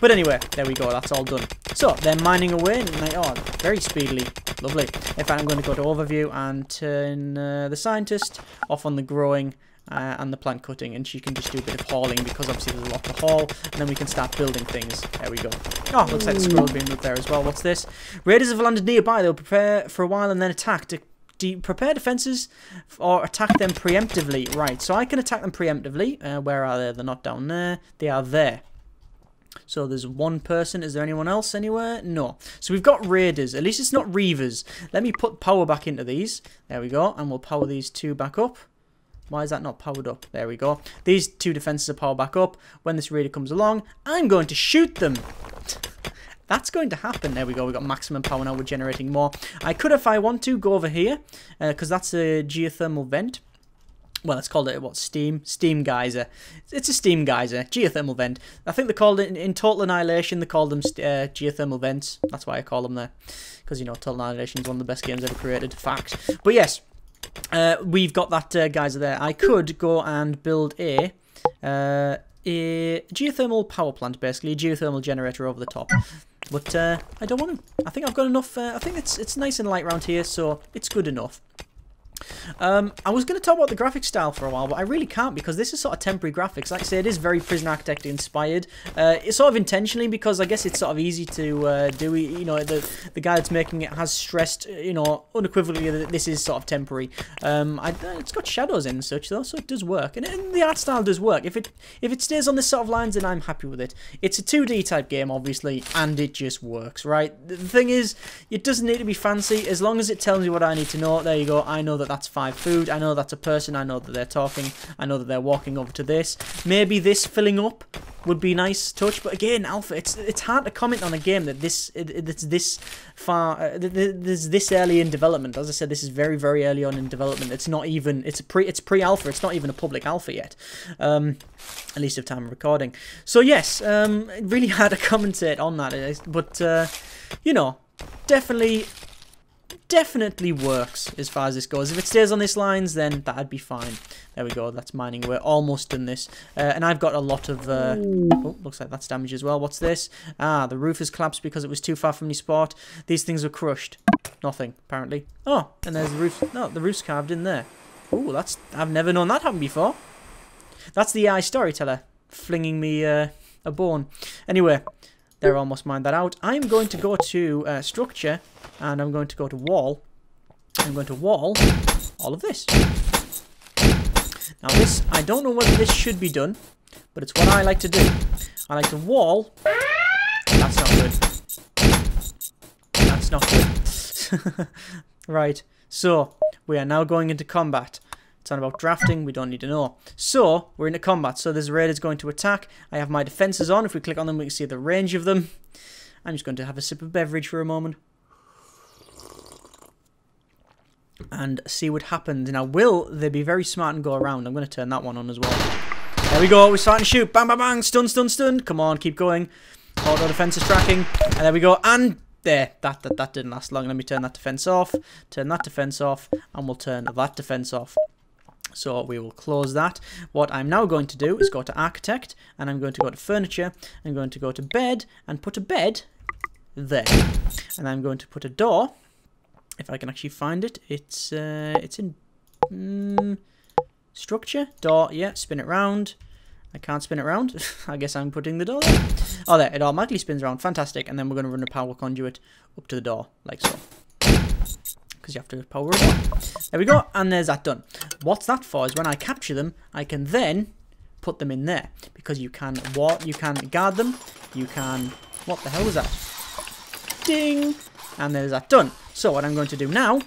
But anyway, there we go. That's all done. So, they're mining away. Oh, very speedily. Lovely. In fact, I'm going to go to Overview and turn the Scientist off on the growing and the plant cutting, and she can just do a bit of hauling because obviously there's a lot to haul, and then we can start building things. There we go. Oh, looks like the squirrel's being moved there as well. What's this? Raiders have landed nearby. They'll prepare for a while and then attack. Prepare defenses or attack them preemptively. Right, so I can attack them preemptively. Where are they? They're not down there. They are there. So there's one person. Is there anyone else anywhere? No. So we've got raiders. At least it's not reavers. Let me put power back into these. There we go. And we'll power these two back up. Why is that not powered up? There we go. These two defenses are powered back up. When this raider comes along, I'm going to shoot them. That's going to happen. There we go. We've got maximum power now. We're generating more. I could, if I want to, go over here. Because that's a geothermal vent. Well, it's called what? Steam geyser. It's a steam geyser, geothermal vent. I think they called it in Total Annihilation. They called them geothermal vents. That's why I call them there, because you know Total Annihilation is one of the best games ever created. Fact. But yes, we've got that geyser there. I could go and build a geothermal power plant, basically a geothermal generator over the top. But I don't want to. I think I've got enough. I think it's nice and light around here, so it's good enough. I was going to talk about the graphic style for a while, but I really can't because this is sort of temporary graphics. Like I say, it is very Prison Architect inspired. It's sort of intentionally because I guess it's sort of easy to do. You know, the guy that's making it has stressed, you know, unequivocally that this is sort of temporary. It's got shadows in and such though, so it does work, and the art style does work. If it stays on this sort of lines, then I'm happy with it. It's a 2D type game, obviously, and it just works, right? The thing is, it doesn't need to be fancy as long as it tells me what I need to know. There you go. I know that that's 5 food. I know that's a person. I know that they're talking. I know that they're walking over to this. Maybe this filling up would be a nice touch, but again, alpha. It's hard to comment on a game that it's this far. There's this early in development. As I said, this is very very early on in development. It's not even. It's pre-alpha. It's not even a public alpha yet. At least of time of recording. So yes, really hard to commentate on that. But you know, definitely works as far as this goes. If it stays on this lines, then that'd be fine. There we go. That's mining. We're almost done this. And I've got a lot of... oh, looks like that's damage as well. What's this? Ah, the roof has collapsed because it was too far from the spot. These things were crushed. Nothing, apparently. Oh, and there's the roof. No, the roof's carved in there. Oh, that's... I've never known that happen before. That's the AI storyteller flinging me a bone. Anyway, they're almost mined that out. I'm going to go to structure, and I'm going to go to wall. I'm going to wall all of this. Now this, I don't know whether this should be done, but it's what I like to do. I like to wall. That's not good. That's not good. Right, so we are now going into combat. It's not about drafting, we don't need to know. So, we're into combat. So there's raiders going to attack. I have my defenses on. If we click on them, we can see the range of them. I'm just going to have a sip of beverage for a moment. And see what happens. Now, will they be very smart and go around? I'm going to turn that one on as well. There we go, we're starting to shoot. Bang, bang, bang. Stun, stun, stun. Come on, keep going. Auto defense is tracking. And there we go. And there, that didn't last long. Let me turn that defense off. Turn that defense off. And we'll turn that defense off. So we will close that. What I'm now going to do is go to Architect, and I'm going to go to Furniture. I'm going to go to Bed, and put a bed there. And I'm going to put a door. If I can actually find it, it's in Structure, Door, yeah, spin it round. I can't spin it round. I guess I'm putting the door there. Oh, there, it automatically spins around. Fantastic. And then we're going to run a power conduit up to the door, like so. Because you have to power it up. There we go, and there's that done. What's that for is when I capture them, I can then put them in there. Because you can guard them, you can... What the hell was that? Ding! And there's that done. So what I'm going to do now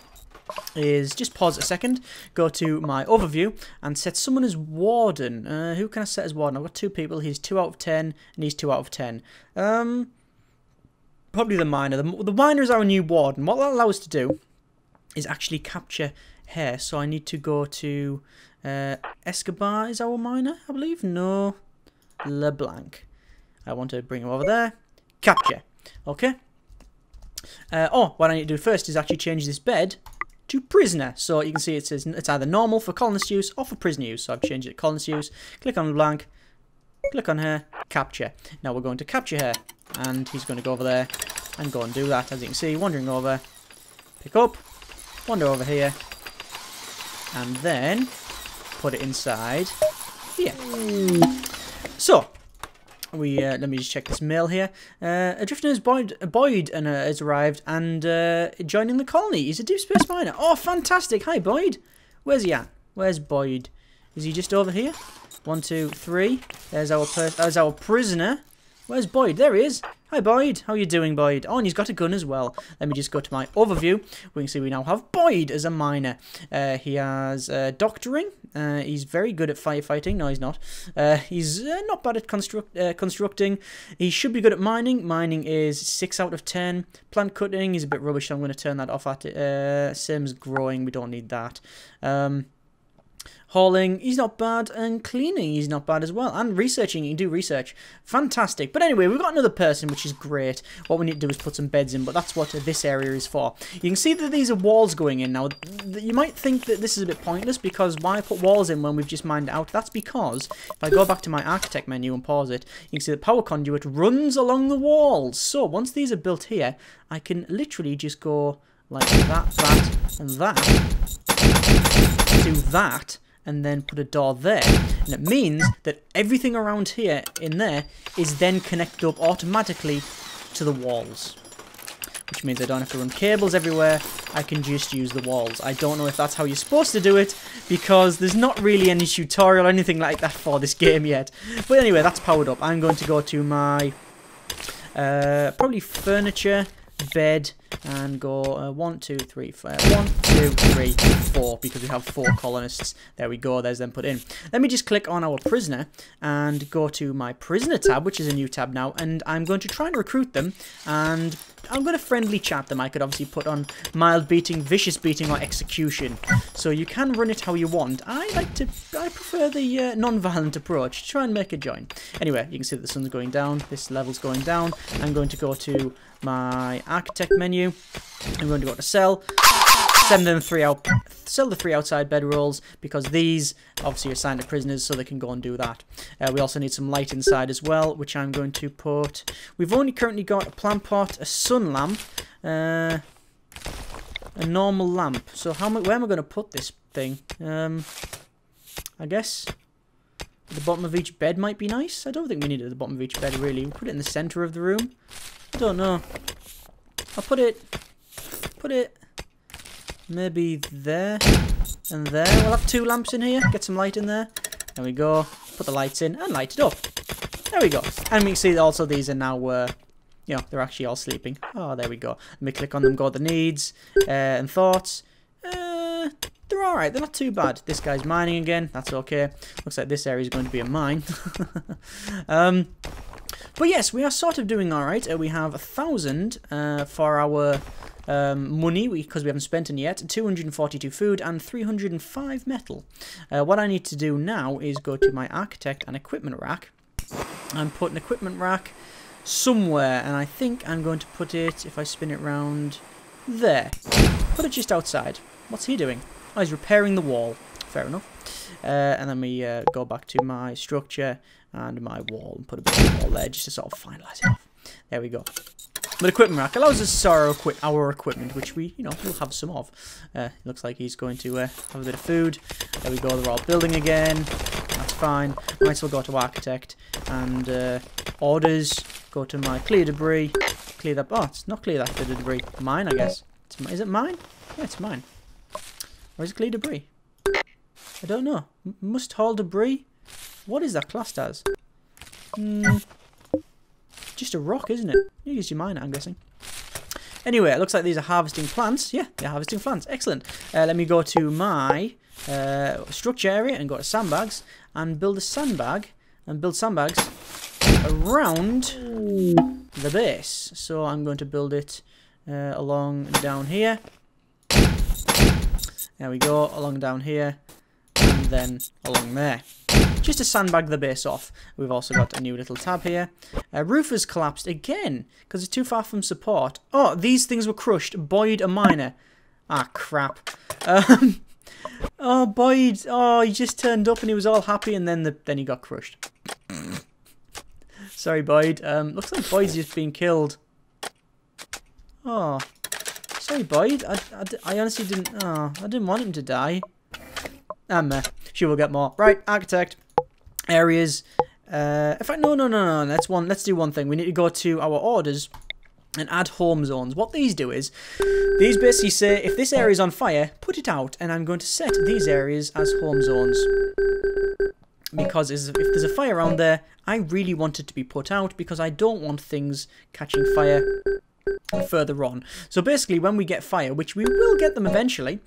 is just pause a second, go to my overview, and set someone as warden. Who can I set as warden? I've got 2 people. He's 2 out of 10, and he's 2 out of 10. Probably the miner. The miner is our new warden. What that allows us to do is actually capture hair. So I need to go to Escobar is our miner, I believe. No, LeBlanc. I want to bring him over there. Capture. Okay. Oh, what I need to do first is actually change this bed to prisoner. So you can see it says it's either normal for colonist use or for prisoner use. So I've changed it to colonist use. Click on LeBlanc. Click on her. Capture. Now we're going to capture her. And he's going to go over there and go and do that. As you can see, wandering over. Pick up. Wander over here, and then put it inside here. So, let me just check this mail here. A drifter is Boyd has arrived and joining the colony. He's a deep space miner. Oh, fantastic! Hi, Boyd. Where's he at? Where's Boyd? Is he just over here? 1, 2, 3. There's our prisoner. Where's Boyd? There he is. Hi, Boyd. How you doing, Boyd? Oh, and he's got a gun as well. Let me just go to my overview. We can see we now have Boyd as a miner. He has doctoring. He's very good at firefighting. No, he's not. He's not bad at constructing. He should be good at mining. Mining is 6 out of 10. Plant cutting is a bit rubbish, so I'm going to turn that off at it. Same as growing. We don't need that. Hauling, he's not bad, and cleaning, he's not bad as well, and researching, you can do research. Fantastic. But anyway, we've got another person, which is great. What we need to do is put some beds in, but that's what this area is for. You can see that these are walls going in. Now, you might think that this is a bit pointless, because why put walls in when we've just mined it out? That's because, if I go back to my architect menu and pause it, you can see the power conduit runs along the walls. So, once these are built here, I can literally just go like that, and that, do that, and then put a door there, and it means that everything around here in there is then connected up automatically to the walls, which means I don't have to run cables everywhere. I can just use the walls. I don't know if that's how you're supposed to do it, because there's not really any tutorial or anything like that for this game yet. But anyway, that's powered up. I'm going to go to my probably furniture, bed, and go 1, 2, 3, 4, 1, 2, 3, 4, because we have 4 colonists. There we go, there's them put in. Let me just click on our prisoner and go to my prisoner tab, which is a new tab now, and I'm going to try and recruit them, and I'm going to friendly chat them. I could obviously put on mild beating, vicious beating, or execution. So you can run it how you want. I prefer the non-violent approach. Try and make a join. Anyway, you can see that the sun's going down. This level's going down. I'm going to go to my architect menu. I'm going to go to sell. Send them sell the 3 outside bedrolls, because these obviously are assigned to prisoners, so they can go and do that. We also need some light inside as well, which I'm going to put. We've only currently got a plant pot, a sun lamp, a normal lamp. So where am I going to put this thing? I guess at the bottom of each bed might be nice. I don't think we need it at the bottom of each bed really. We'll put it in the center of the room. I don't know. I'll put it maybe there and there. We'll have 2 lamps in here. Get some light in there. There we go. Put the lights in and light it up. There we go. And we can see also these are now, you know, they're actually all sleeping. Oh, there we go. Let me click on them, go to the needs and thoughts. They're alright. They're not too bad. This guy's mining again. That's okay. Looks like this area is going to be a mine. But yes, we are sort of doing alright. We have 1,000 for our money, because we haven't spent any yet, 242 food, and 305 metal. What I need to do now is go to my architect and equipment rack, and put an equipment rack somewhere, and I think I'm going to put it, if I spin it round, there. Put it just outside. What's he doing? Oh, he's repairing the wall. Fair enough. And then we go back to my structure and my wall, and put a bit of wall there just to sort of finalise it off. There we go. But equipment rack allows us to store our equipment, which we, you know, will have some of. Looks like he's going to have a bit of food. There we go, they're all building again. That's fine. Might as well go to architect and orders. Go to my clear debris. Clear that. Oh, it's not clear that bit of debris. Mine, I guess. Is it mine? Yeah, it's mine. Or is it clear debris? I don't know. Must haul debris? What is that classed as? Just a rock, isn't it? You use your mine, I'm guessing. Anyway, it looks like these are harvesting plants. Yeah, they're harvesting plants. Excellent. Let me go to my structure area and go to sandbags and build a sandbag and build sandbags around the base. So I'm going to build it along down here. There we go, along down here, and then along there. Just to sandbag the base off. We've also got a new little tab here. Roof has collapsed again, because it's too far from support. Oh, these things were crushed. Boyd, a miner. Ah, crap. Oh, Boyd. Oh, he just turned up and he was all happy, and then he got crushed. Sorry, Boyd. Looks like Boyd's just been killed. Oh. Sorry, Boyd. I honestly didn't... Oh, I didn't want him to die. Meh. She will get more. Right, architect. Areas. In fact, no. Let's do one thing. We need to go to our orders and add home zones. What these do is, these basically say, if this area is on fire, put it out. And I'm going to set these areas as home zones. because if there's a fire around there, I really want it to be put out because I don't want things catching fire further on. So basically, when we get fire, which we will get them eventually,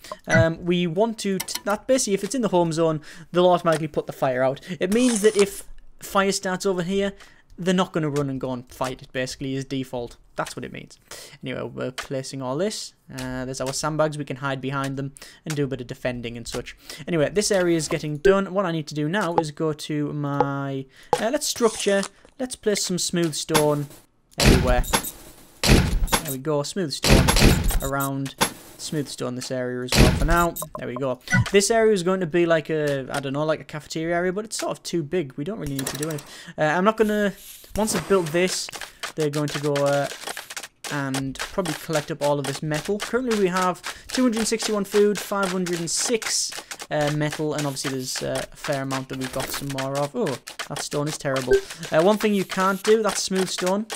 we want to that basically, if it's in the home zone, they'll automatically put the fire out. It means that if fire starts over here, they're not going to run and go and fight. It basically is default. That's what it means. Anyway, we're placing all this. There's our sandbags. We can hide behind them and do a bit of defending and such. Anyway, this area is getting done. What I need to do now is go to my... let's structure. Let's place some smooth stone everywhere. There we go. Smooth stone around. Smooth stone this area as well for now. There we go. This area is going to be like a, I don't know, like a cafeteria area, but it's sort of too big. We don't really need to do it. I'm not going to... Once I've built this, they're going to go and probably collect up all of this metal. Currently we have 261 food, 506 metal, and obviously there's a fair amount that we've got some more of. Oh, that stone is terrible. One thing you can't do, that's smooth stone.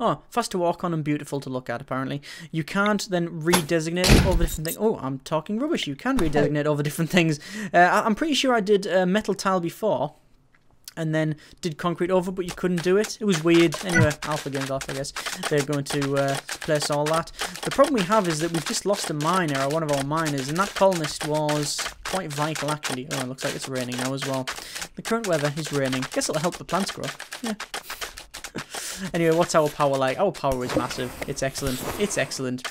Oh, fast to walk on and beautiful to look at, apparently. You can't then redesignate over different things. Oh, I'm talking rubbish. You can redesignate over different things. I'm pretty sure I did metal tile before, and then did concrete over, but you couldn't do it. It was weird. Anyway, Alpha Games off, I guess. They're going to place all that. The problem we have is that we've just lost a miner, or one of our miners, and that colonist was quite vital, actually. Oh, it looks like it's raining now as well. The current weather is raining. Guess it'll help the plants grow. Yeah. Anyway, what's our power like? Our power is massive. It's excellent. It's excellent.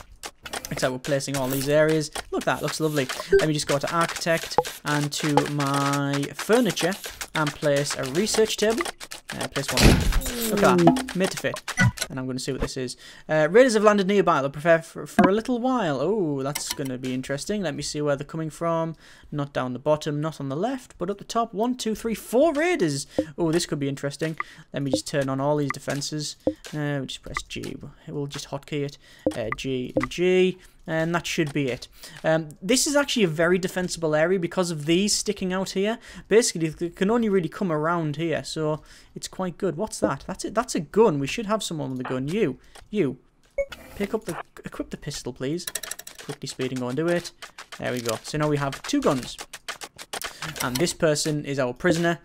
Except we're placing all these areas. Look, that looks lovely. Let me just go to architect and to my furniture and place a research table. Place one there. Look at that. Made to fit. And I'm going to see what this is. Raiders have landed nearby. They'll prepare for a little while. Oh, that's going to be interesting. Let me see where they're coming from. Not down the bottom, not on the left, but up the top. 1, 2, 3, 4 raiders. Oh, this could be interesting. Let me just turn on all these defenses. We'll just press G. We'll just hotkey it. G and G. And that should be it. This is actually a very defensible area because of these sticking out here. Basically, they can only really come around here, so it's quite good. What's that? That's it. That's a gun. We should have someone with a gun. You. Equip the pistol, please. Quickly speed and go and do it. There we go. So now we have 2 guns. And this person is our prisoner.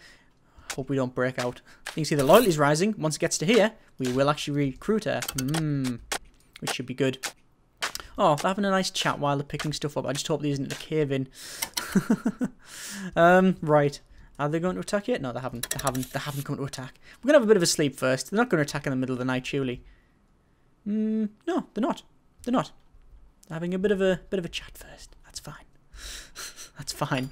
Hope we don't break out. You can see the loyalty's rising. Once it gets to here, we will actually recruit her. Which should be good. Oh, they're having a nice chat while they're picking stuff up. I just hope they isn't a cave in. Right. Are they going to attack yet? No, they haven't. They haven't come to attack. We're going to have a bit of a sleep first. They're not going to attack in the middle of the night, surely. No, they're not. They're not. They're having a bit of a chat first. That's fine. That's fine.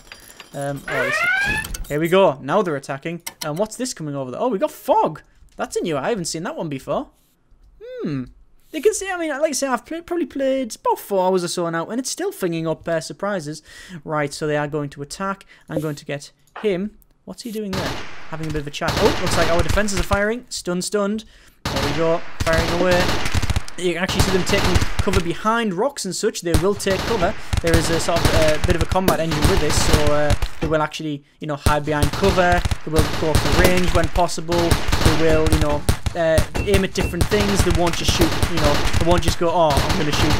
Here we go. Now they're attacking. And what's this coming over there? Oh, we got fog. That's a new. I haven't seen that one before. You can see, I mean, like I say, I've probably played about 4 hours or so now, and it's still flinging up surprises. Right, so they are going to attack. I'm going to get him. What's he doing there? Having a bit of a chat. Oh, looks like our defences are firing. Stunned. There we go. Firing away. You can actually see them taking cover behind rocks and such. They will take cover. There is a sort of bit of a combat engine with this, so they will actually, you know, hide behind cover. They will go for range when possible. They will, you know, aim at different things. They won't just shoot, you know, they won't just go, oh, I'm going to shoot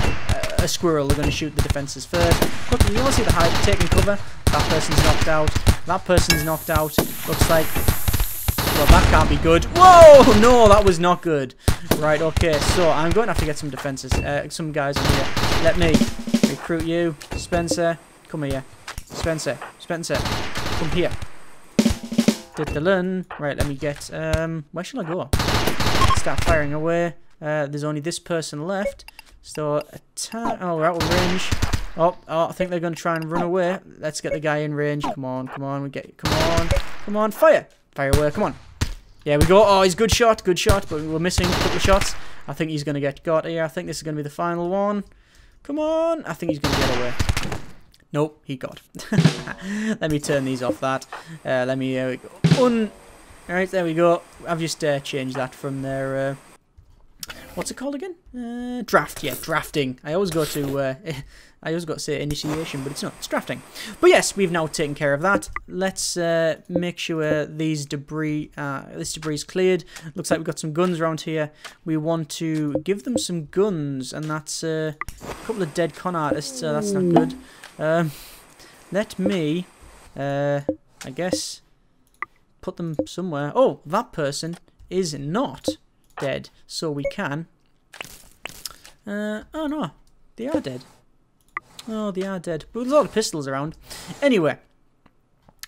a squirrel. They're going to shoot the defences first. Look, you all see the hide taking cover. That person's knocked out. That person's knocked out. Looks like, well, that can't be good. Whoa, no, that was not good. Right, okay, so I'm going to have to get some defences, some guys in here. Let me recruit you. Spencer, come here. Spencer, come here. Right, let me get, where shall I go? Start firing away. There's only this person left. So, attack. Oh, we're out of range. Oh, I think they're going to try and run away. Let's get the guy in range. Come on. Come on, fire. Fire away, come on. There we go. Oh, he's good shot, but we're missing a couple of shots. I think he's going to get got here. I think this is going to be the final one. Come on. I think he's going to get away. Nope, he got. Let me turn these off that. Let me, there we go. Alright, there we go. I've just changed that from their, what's it called again? Draft, yeah, drafting. I always go to say initiation, but it's not. It's drafting. But yes, we've now taken care of that. Let's make sure this debris is cleared. Looks like we've got some guns around here. We want to give them some guns, and that's a couple of dead con artists, so that's not good. Let me, I guess, put them somewhere. Oh, that person is not dead, so we can... oh no, they are dead. Oh, they are dead. But there's a lot of pistols around. Anyway,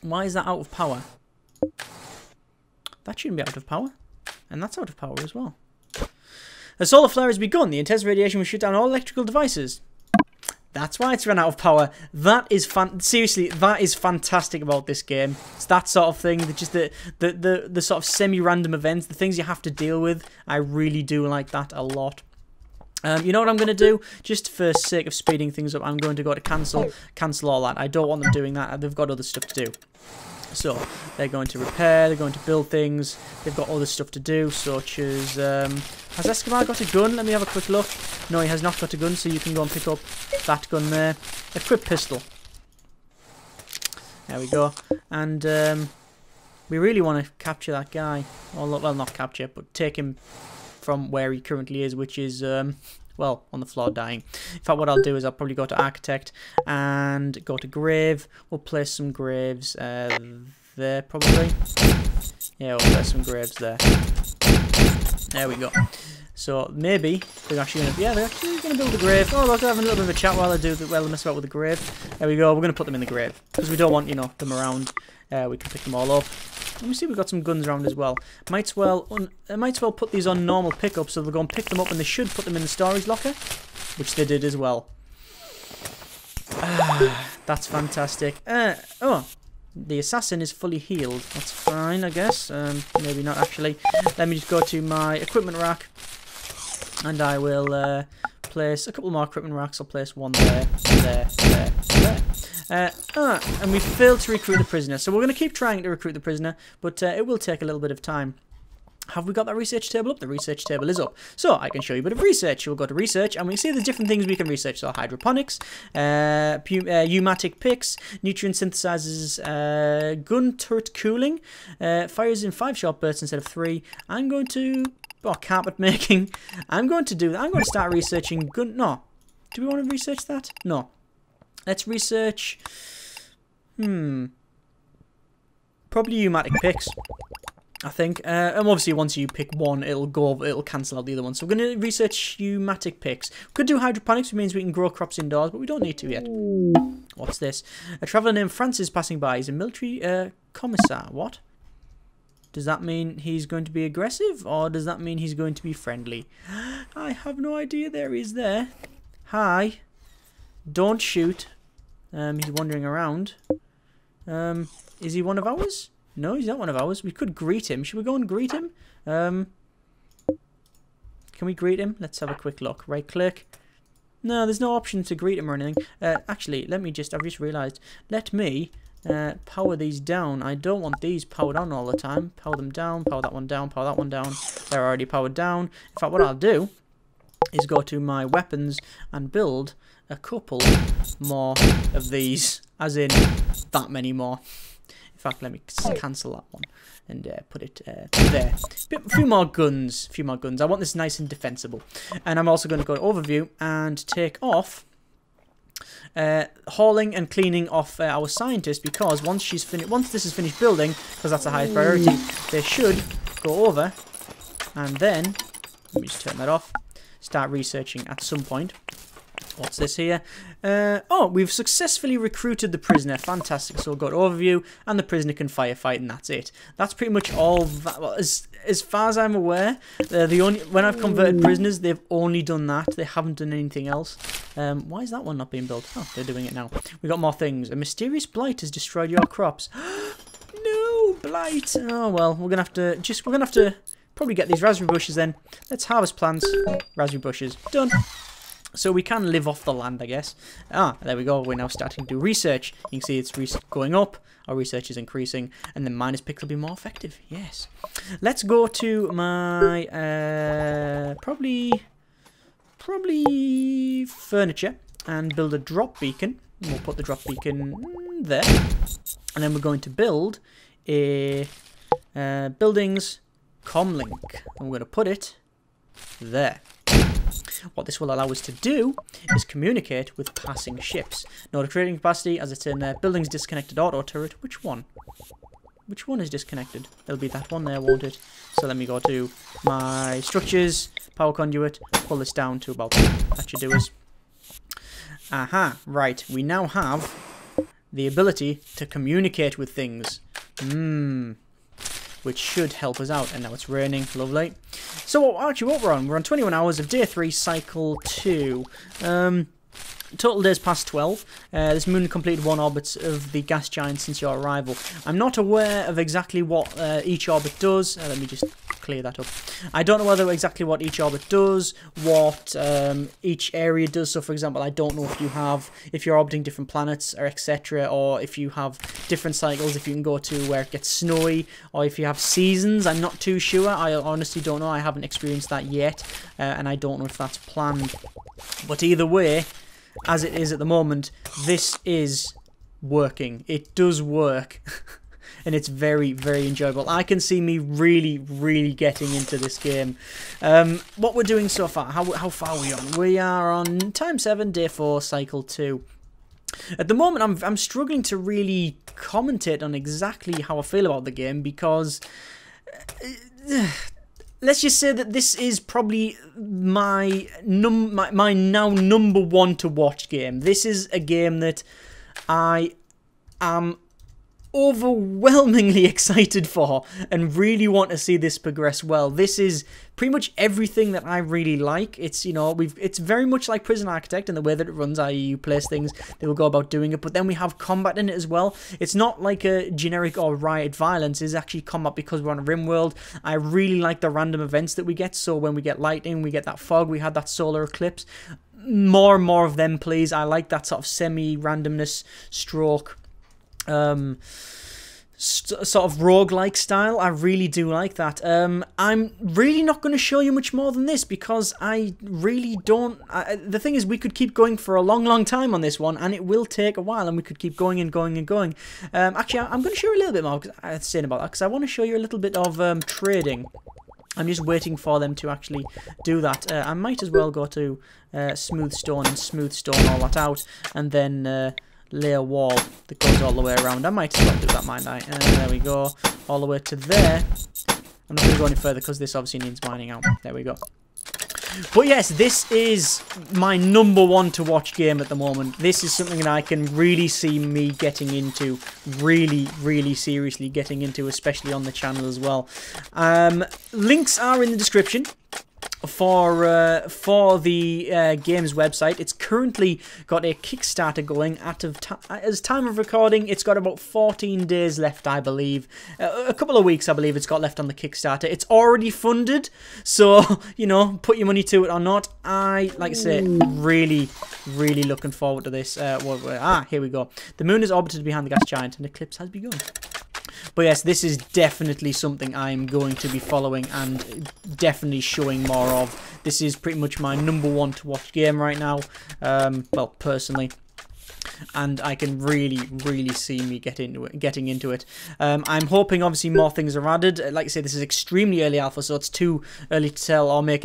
why is that out of power? That shouldn't be out of power. And that's out of power as well. A solar flare has begun. The intense radiation will shoot down all electrical devices. That's why it's run out of power. That is seriously, that is fantastic about this game. It's that sort of thing. Just the sort of semi-random events, the things you have to deal with. I really do like that a lot. You know what I'm going to do? Just for sake of speeding things up, I'm going to go to cancel all that. I don't want them doing that. They've got other stuff to do. So, they're going to repair, they're going to build things, they've got other stuff to do, such as, has Escobar got a gun? Let me have a quick look. No, he has not got a gun, so you can go and pick up that gun there. Equip pistol. There we go. And, we really want to capture that guy. Well, not capture, but take him from where he currently is, which is, well, on the floor dying. In fact, what I'll do is I'll probably go to Architect and go to Grave. We'll place some graves there, probably. Yeah, we'll place some graves there. There we go. So maybe they're actually going to... Yeah, they're actually going to build a grave. Oh, look, they're having a little bit of a chat while they mess about with the grave. There we go. We're going to put them in the grave because we don't want, you know, them around. We can pick them all up. Let me see, we've got some guns around as well. Might as well put these on normal pickup, so they'll go and pick them up, and they should put them in the storage locker, which they did as well. That's fantastic. Oh, the assassin is fully healed. That's fine, I guess. Maybe not actually. Let me just go to my equipment rack, and I will place a couple more equipment racks. I'll place one there, there. And we failed to recruit the prisoner, so we're going to keep trying to recruit the prisoner, but it will take a little bit of time. Have we got that research table up? The research table is up. So I can show you a bit of research. We'll go to research, and we see there's different things we can research. So hydroponics, pneumatic picks, nutrient synthesizers, gun turret cooling, fires in 5 short bursts instead of 3. I'm going to... Oh, carpet making. I'm going to do that. I'm going to start researching gun... No. Do we want to research that? No. Let's research... Probably pneumatic picks, I think. And obviously once you pick one, it'll cancel out the other one. So we're going to research pneumatic picks. Could do hydroponics, which means we can grow crops indoors, but we don't need to yet. What's this? A traveller named Francis passing by. He's a military commissar. What? Does that mean he's going to be aggressive, or does that mean he's going to be friendly? I have no idea. There he is there. Hi. Don't shoot. He's wandering around. Is he one of ours? No, he's not one of ours. We could greet him. Should we go and greet him? Can we greet him? Let's have a quick look. Right click. No, there's no option to greet him or anything. Actually, I've just realised. Let me power these down. I don't want these powered on all the time. Power them down, power that one down, power that one down. They're already powered down. In fact, what I'll do is go to my weapons and build a couple more of these, as in that many more. In fact, let me cancel that one and put it there. A few more guns. I want this nice and defensible. And I'm also going to go to overview and take off hauling and cleaning off our scientist, because once this is finished building, because that's the highest priority, they should go over and then, let me just turn that off, start researching at some point. What's this here? Oh, we've successfully recruited the prisoner. Fantastic. So we'll go to overview, and the prisoner can firefight, and that's it. That's pretty much all. Well, as far as I'm aware, when I've converted prisoners, they've only done that. They haven't done anything else. Why is that one not being built? Oh, they're doing it now. We got more things. A mysterious blight has destroyed your crops. No, blight. Oh well, we're gonna have to probably get these raspberry bushes then. Let's harvest plants. Raspberry bushes. Done. So we can live off the land, I guess. Ah, there we go. We're now starting to do research. You can see it's going up. Our research is increasing. And then minus picks will be more effective. Yes. Let's go to my, probably furniture and build a drop beacon. And we'll put the drop beacon there. And then we're going to build a buildings comlink. And we're going to put it there. What this will allow us to do is communicate with passing ships. Note trading capacity as it's in buildings disconnected auto turret. Which one? which one is disconnected? It'll be that one there, won't it? So let me go to my structures, power conduit, pull this down to about there. That should do us. Aha, right. We now have the ability to communicate with things. Which should help us out. And now it's raining. Lovely. So actually what we're on 21 hours of day 3, cycle 2. Total days past 12. This moon completed 1 orbit of the gas giant since your arrival. I'm not aware of exactly what each orbit does. Let me just clear that up. I don't know exactly what each orbit does, what each area does. So, for example, I don't know if you're orbiting different planets or etc., or if you have different cycles, if you can go to where it gets snowy, or if you have seasons. I'm not too sure. I honestly don't know. I haven't experienced that yet, and I don't know if that's planned. But either way, as it is at the moment, this is working. It does work. And it's very, very enjoyable. I can see me really, really getting into this game. What we're doing so far, how far are we on? We are on time 7, day 4, cycle 2. At the moment, I'm struggling to really commentate on exactly how I feel about the game because... let's just say that this is probably my now number 1 to watch game. This is a game that I am overwhelmingly excited for and really want to see this progress well. This is pretty much everything that I really like. It's, you know, it's very much like Prison Architect in the way that it runs, i.e. you place things, they will go about doing it, but then we have combat in it as well. It's not like a generic or riot violence, it's actually combat because we're on a Rimworld. I really like the random events that we get, so when we get lightning, we get that fog, we had that solar eclipse. More and more of them, please. I like that sort of semi-randomness stroke sort of roguelike style. I really do like that. I'm really not going to show you much more than this because I really don't... the thing is, we could keep going for a long time on this one, and it will take a while, and we could keep going and going and going. Actually, I'm going to show you a little bit more saying about that because I want to show you a little bit of trading. I'm just waiting for them to actually do that. I might as well go to smooth stone and smooth stone all that out, and then... lay a wall that goes all the way around. I might as well do that, might I? There we go. All the way to there. I'm not going to go any further because this obviously needs mining out. There we go. But yes, this is my number 1 to watch game at the moment. This is something that I can really see me getting into. Really, really seriously getting into, especially on the channel as well. Links are in the description for the game's website. It's currently got a Kickstarter going. As time of recording, it's got about 14 days left, I believe. A couple of weeks, I believe, it's got left on the Kickstarter. It's already funded, so, you know, put your money to it or not. Like I say, really, really looking forward to this. Here we go. The moon is orbited behind the gas giant, and eclipse has begun. But yes, this is definitely something I'm going to be following and definitely showing more of. This is pretty much my number 1 to watch game right now, well, personally. And I can really, really see me getting into it. I'm hoping, obviously, more things are added. Like I say, this is extremely early alpha, so it's too early to tell or make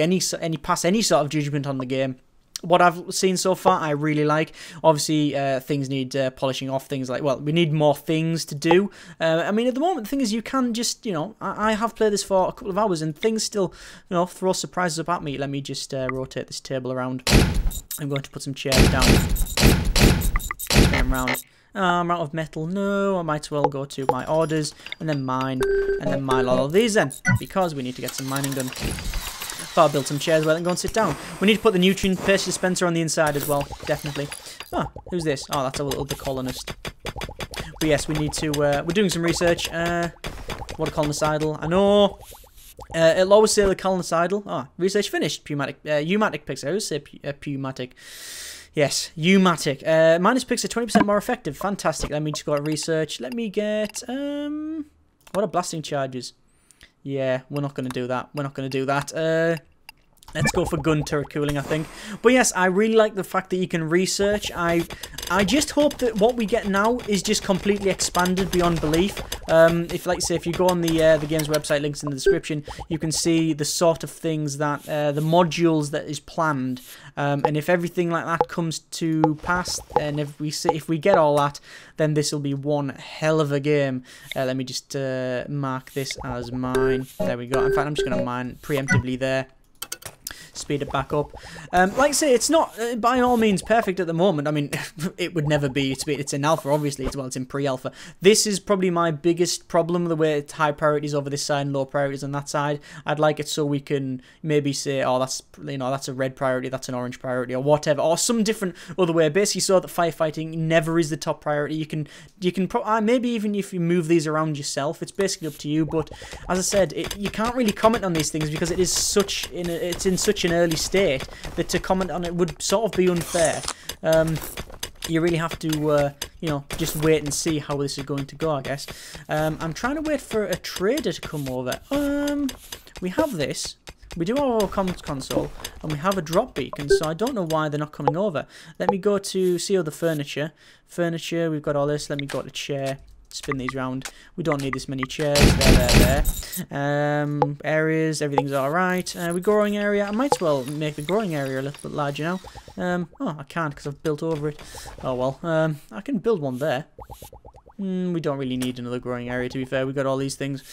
pass any sort of judgment on the game. What I've seen so far, I really like. Obviously, things need polishing off. Things like, well, we need more things to do. I mean, at the moment, the thing is, you can just, you know, I have played this for a couple of hours, and things still, you know, throw surprises up at me. Let me just rotate this table around. I'm going to put some chairs down. Turn them around. I'm out of metal. No, I might as well go to my orders, and then mine, and then mine all of these then, because we need to get some mining done. I'll build some chairs well and go and sit down. We need to put the nutrient paste dispenser on the inside as well, definitely. Oh, who's this? Oh, that's the colonist. But yes, we need to, we're doing some research. What a colonicidal. I know. It'll always say the colonicidal. Oh, research finished. Pneumatic picks. I always say pneumatic. Yes, pneumatic. Minus picks are 20% more effective. Fantastic. Let me just go to research. Let me get, what are blasting charges? Yeah, we're not going to do that. We're not going to do that. Let's go for gun turret cooling, I think. But yes, I really like the fact that you can research. I just hope that what we get now is just completely expanded beyond belief. If, like, say, if you go on the game's website, links in the description, you can see the sort of things that the modules that is planned. And if everything like that comes to pass, and if we get all that, then this will be one hell of a game. Let me just mark this as mine. There we go. In fact, I'm just going to mine preemptively there. Speed it back up. Like I say, it's not by all means perfect at the moment. I mean, it would never be. It's in alpha, obviously. It's in pre-alpha. This is probably my biggest problem, the way it's high priorities over this side and low priorities on that side. I'd like it so we can maybe say, oh, that's, you know, that's a red priority, that's an orange priority, or whatever, or some different other way. Basically, so that firefighting never is the top priority. You can maybe even if you move these around yourself, it's basically up to you. But as I said, you can't really comment on these things because it is it's in such an early state that to comment on it would sort of be unfair. You really have to, you know, just wait and see how this is going to go, I guess. I'm trying to wait for a trader to come over. We have this. We do have our comms console, and we have a drop beacon, so I don't know why they're not coming over. Let me go to see other furniture. Furniture, we've got all this. Let me go to chair. Spin these round. We don't need this many chairs. There. Areas, everything's alright. We growing area. I might as well make the growing area a little bit larger now. Oh, I can't because I've built over it. Oh well. I can build one there. We don't really need another growing area, to be fair. We've got all these things.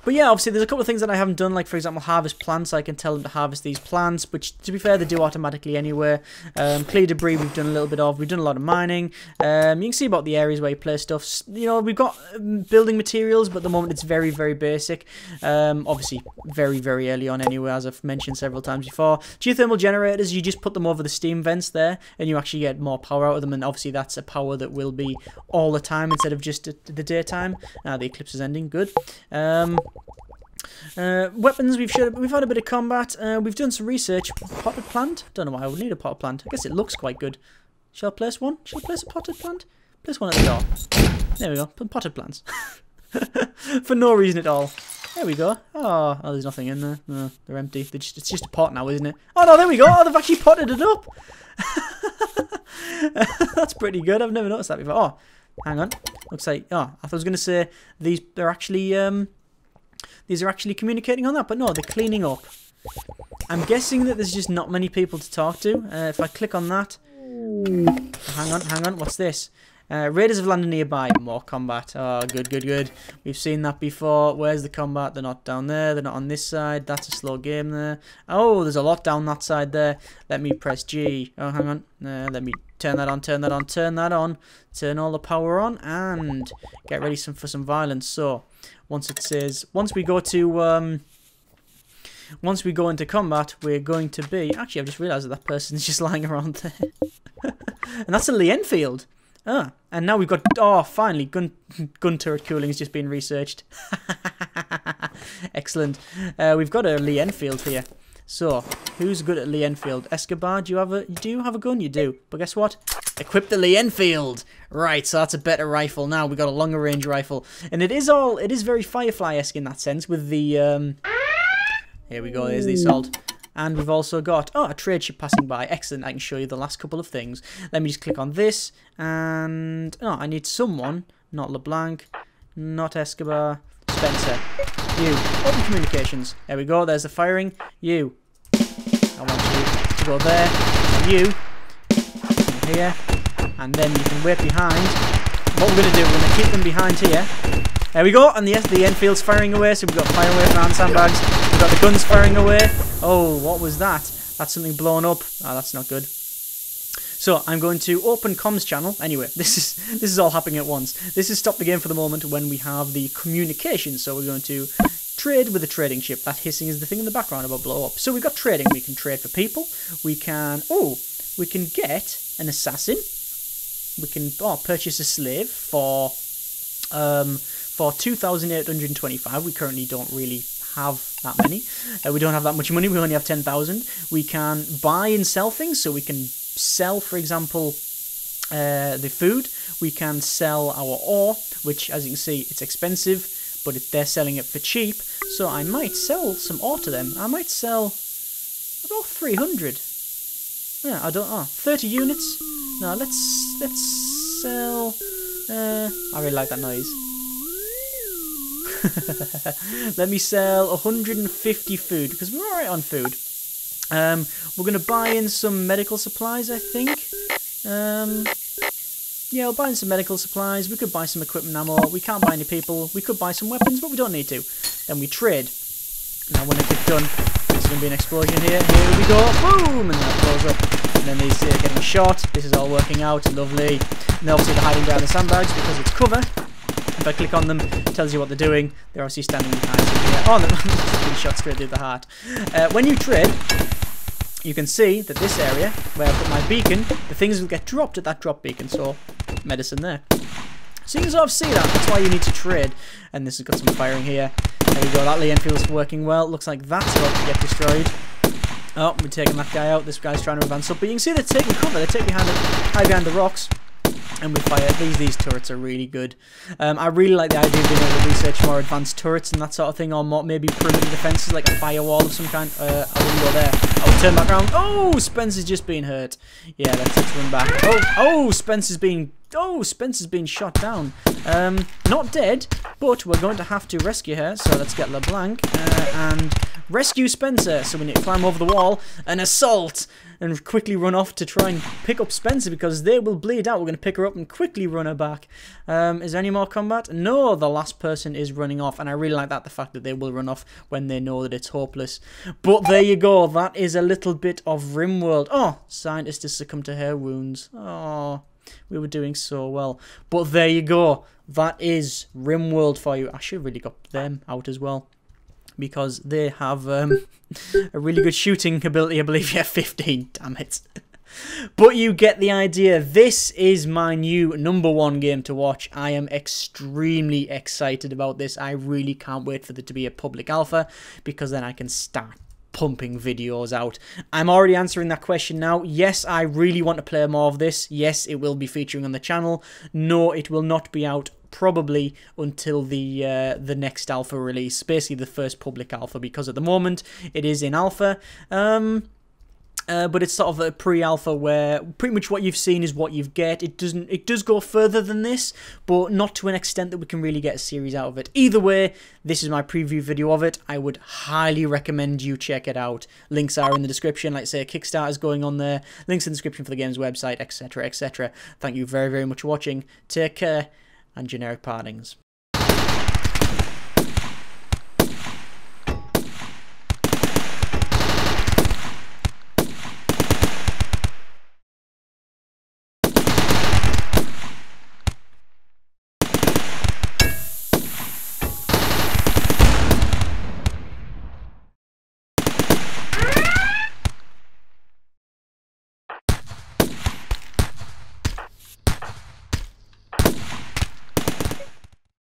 But yeah, obviously there's a couple of things that I haven't done, like for example harvest plants. I can tell them to harvest these plants, which to be fair they do automatically anyway. Clear debris we've done a little bit of. We've done a lot of mining. You can see about the areas where you place stuff. You know, we've got building materials, but at the moment it's very, very basic. Obviously very, very early on anyway, as I've mentioned several times before. Geothermal generators, you just put them over the steam vents there, and you actually get more power out of them, and obviously that's a power that will be all the time instead of just at the daytime. Now the eclipse is ending, good. Weapons, we've had a bit of combat. We've done some research. Potted plant? Don't know why I would need a potted plant. I guess it looks quite good. Shall I place one? Shall I place a potted plant? Place one at the door. There we go. Potted plants. For no reason at all. There we go. Oh, there's nothing in there. No, they're empty. It's just a pot now, isn't it? Oh no, there we go. Oh, they've actually potted it up. That's pretty good. I've never noticed that before. Oh, hang on. Looks like, oh, I was going to say these are actually communicating on that, but no, they're cleaning up. I'm guessing that there's just not many people to talk to. If I click on that, hang on, what's this? Raiders have landed nearby. More combat. Oh, good. We've seen that before. Where's the combat? They're not down there. They're not on this side. That's a slow game there. Oh, there's a lot down that side there. Let me press G. Oh, hang on. Let me turn that on. Turn all the power on and get ready for some violence. So, once we go into combat, we're going to be... Actually, I've just realised that person's just lying around there. And that's a Lee Enfield. Ah, and now we've got... Oh, finally, gun turret cooling has just been researched. Excellent. We've got a Lee Enfield here. So, who's good at Lee Enfield? Escobar, do you have a gun? You do. But guess what? Equip the Lee Enfield. Right, so that's a better rifle now. We've got a longer range rifle. And it is very Firefly-esque in that sense with the... Here we go, there's the assault. And we've also got, a trade ship passing by. Excellent, I can show you the last couple of things. Let me just click on this, and... Oh, I need someone, not LeBlanc, not Escobar, Spencer. You, open communications. There we go, there's the firing. You. I want you to go there, and you, here, and then you can wait behind. What we're going to do, we're going to keep them behind here. There we go, and the Enfield's firing away, so we've got fire away from sandbags. We've got the guns firing away. Oh, what was that? That's something blown up. Oh, that's not good. So, I'm going to open comms channel. Anyway, this is all happening at once. This is stop the game for the moment when we have the communication. So, we're going to trade with the trading ship. That hissing is the thing in the background about blow up. So, we've got trading. We can trade for people. We can get an assassin. We can purchase a slave for 2,825. We currently don't really have that many. We don't have that much money. We only have 10,000. We can buy and sell things. So we can sell, for example, the food. We can sell our ore, which, as you can see, it's expensive, but they're selling it for cheap. So I might sell some ore to them. I might sell about 300. Yeah, I don't know. 30 units. No, let's sell. I really like that noise. Let me sell 150 food because we're alright on food. We're gonna buy in some medical supplies, I think. Yeah, we'll buy in some medical supplies. We could buy some equipment ammo. We can't buy any people. We could buy some weapons, but we don't need to. Then we trade. Now when it gets done, there's going to be an explosion here. Here we go. Boom! And then it blows up. And then these are getting shot. This is all working out. Lovely. And obviously they're hiding behind the sandbags because it's cover. If I click on them, it tells you what they're doing. They're obviously standing behind something here. Oh, they're being shot straight through the heart. When you trade, you can see that this area, where I put my beacon, the things will get dropped at that drop beacon. So, medicine there. So you can sort of see that. That's why you need to trade. And this has got some firing here. There we go. That Lee Enfield's working well. Looks like that's about to get destroyed. Oh, we're taking that guy out. This guy's trying to advance up. But you can see they're taking cover. They're taking hide behind the rocks. And we fire. These turrets are really good. I really like the idea of being able to research more advanced turrets and that sort of thing, or more, maybe perimeter defences like a firewall of some kind. I wouldn't go there. I'll turn back around. Oh, Spencer's just been hurt. Yeah, let's run back. Oh, Spencer's been shot down. Not dead, but we're going to have to rescue her. So let's get LeBlanc and rescue Spencer. So we need to climb over the wall and assault and quickly run off to try and pick up Spencer because they will bleed out. We're going to pick her up and quickly run her back. Is there any more combat? No, the last person is running off, and I really like that, the fact that they will run off when they know that it's hopeless. But there you go. That is a little bit of Rimworld. Oh, scientist has succumbed to her wounds. Oh, we were doing so well. But there you go. That is Rimworld for you. I should have really got them out as well, because they have a really good shooting ability, I believe. Yeah, 15, damn it. But you get the idea. This is my new #1 game to watch. I am extremely excited about this. I really can't wait for there to be a public alpha, because then I can start pumping videos out. I'm already answering that question now. Yes, I really want to play more of this. Yes, it will be featuring on the channel. No, it will not be out probably until the next alpha release, basically the first public alpha, because at the moment it is in alpha. But it's sort of a pre-alpha where pretty much what you've seen is what you get. It does go further than this, but not to an extent that we can really get a series out of it. Either way, this is my preview video of it. I would highly recommend you check it out. Links are in the description. Like I say, Kickstarter's going on there. Links in the description for the game's website, etc., etc. Thank you very, very much for watching. Take care, and generic partings.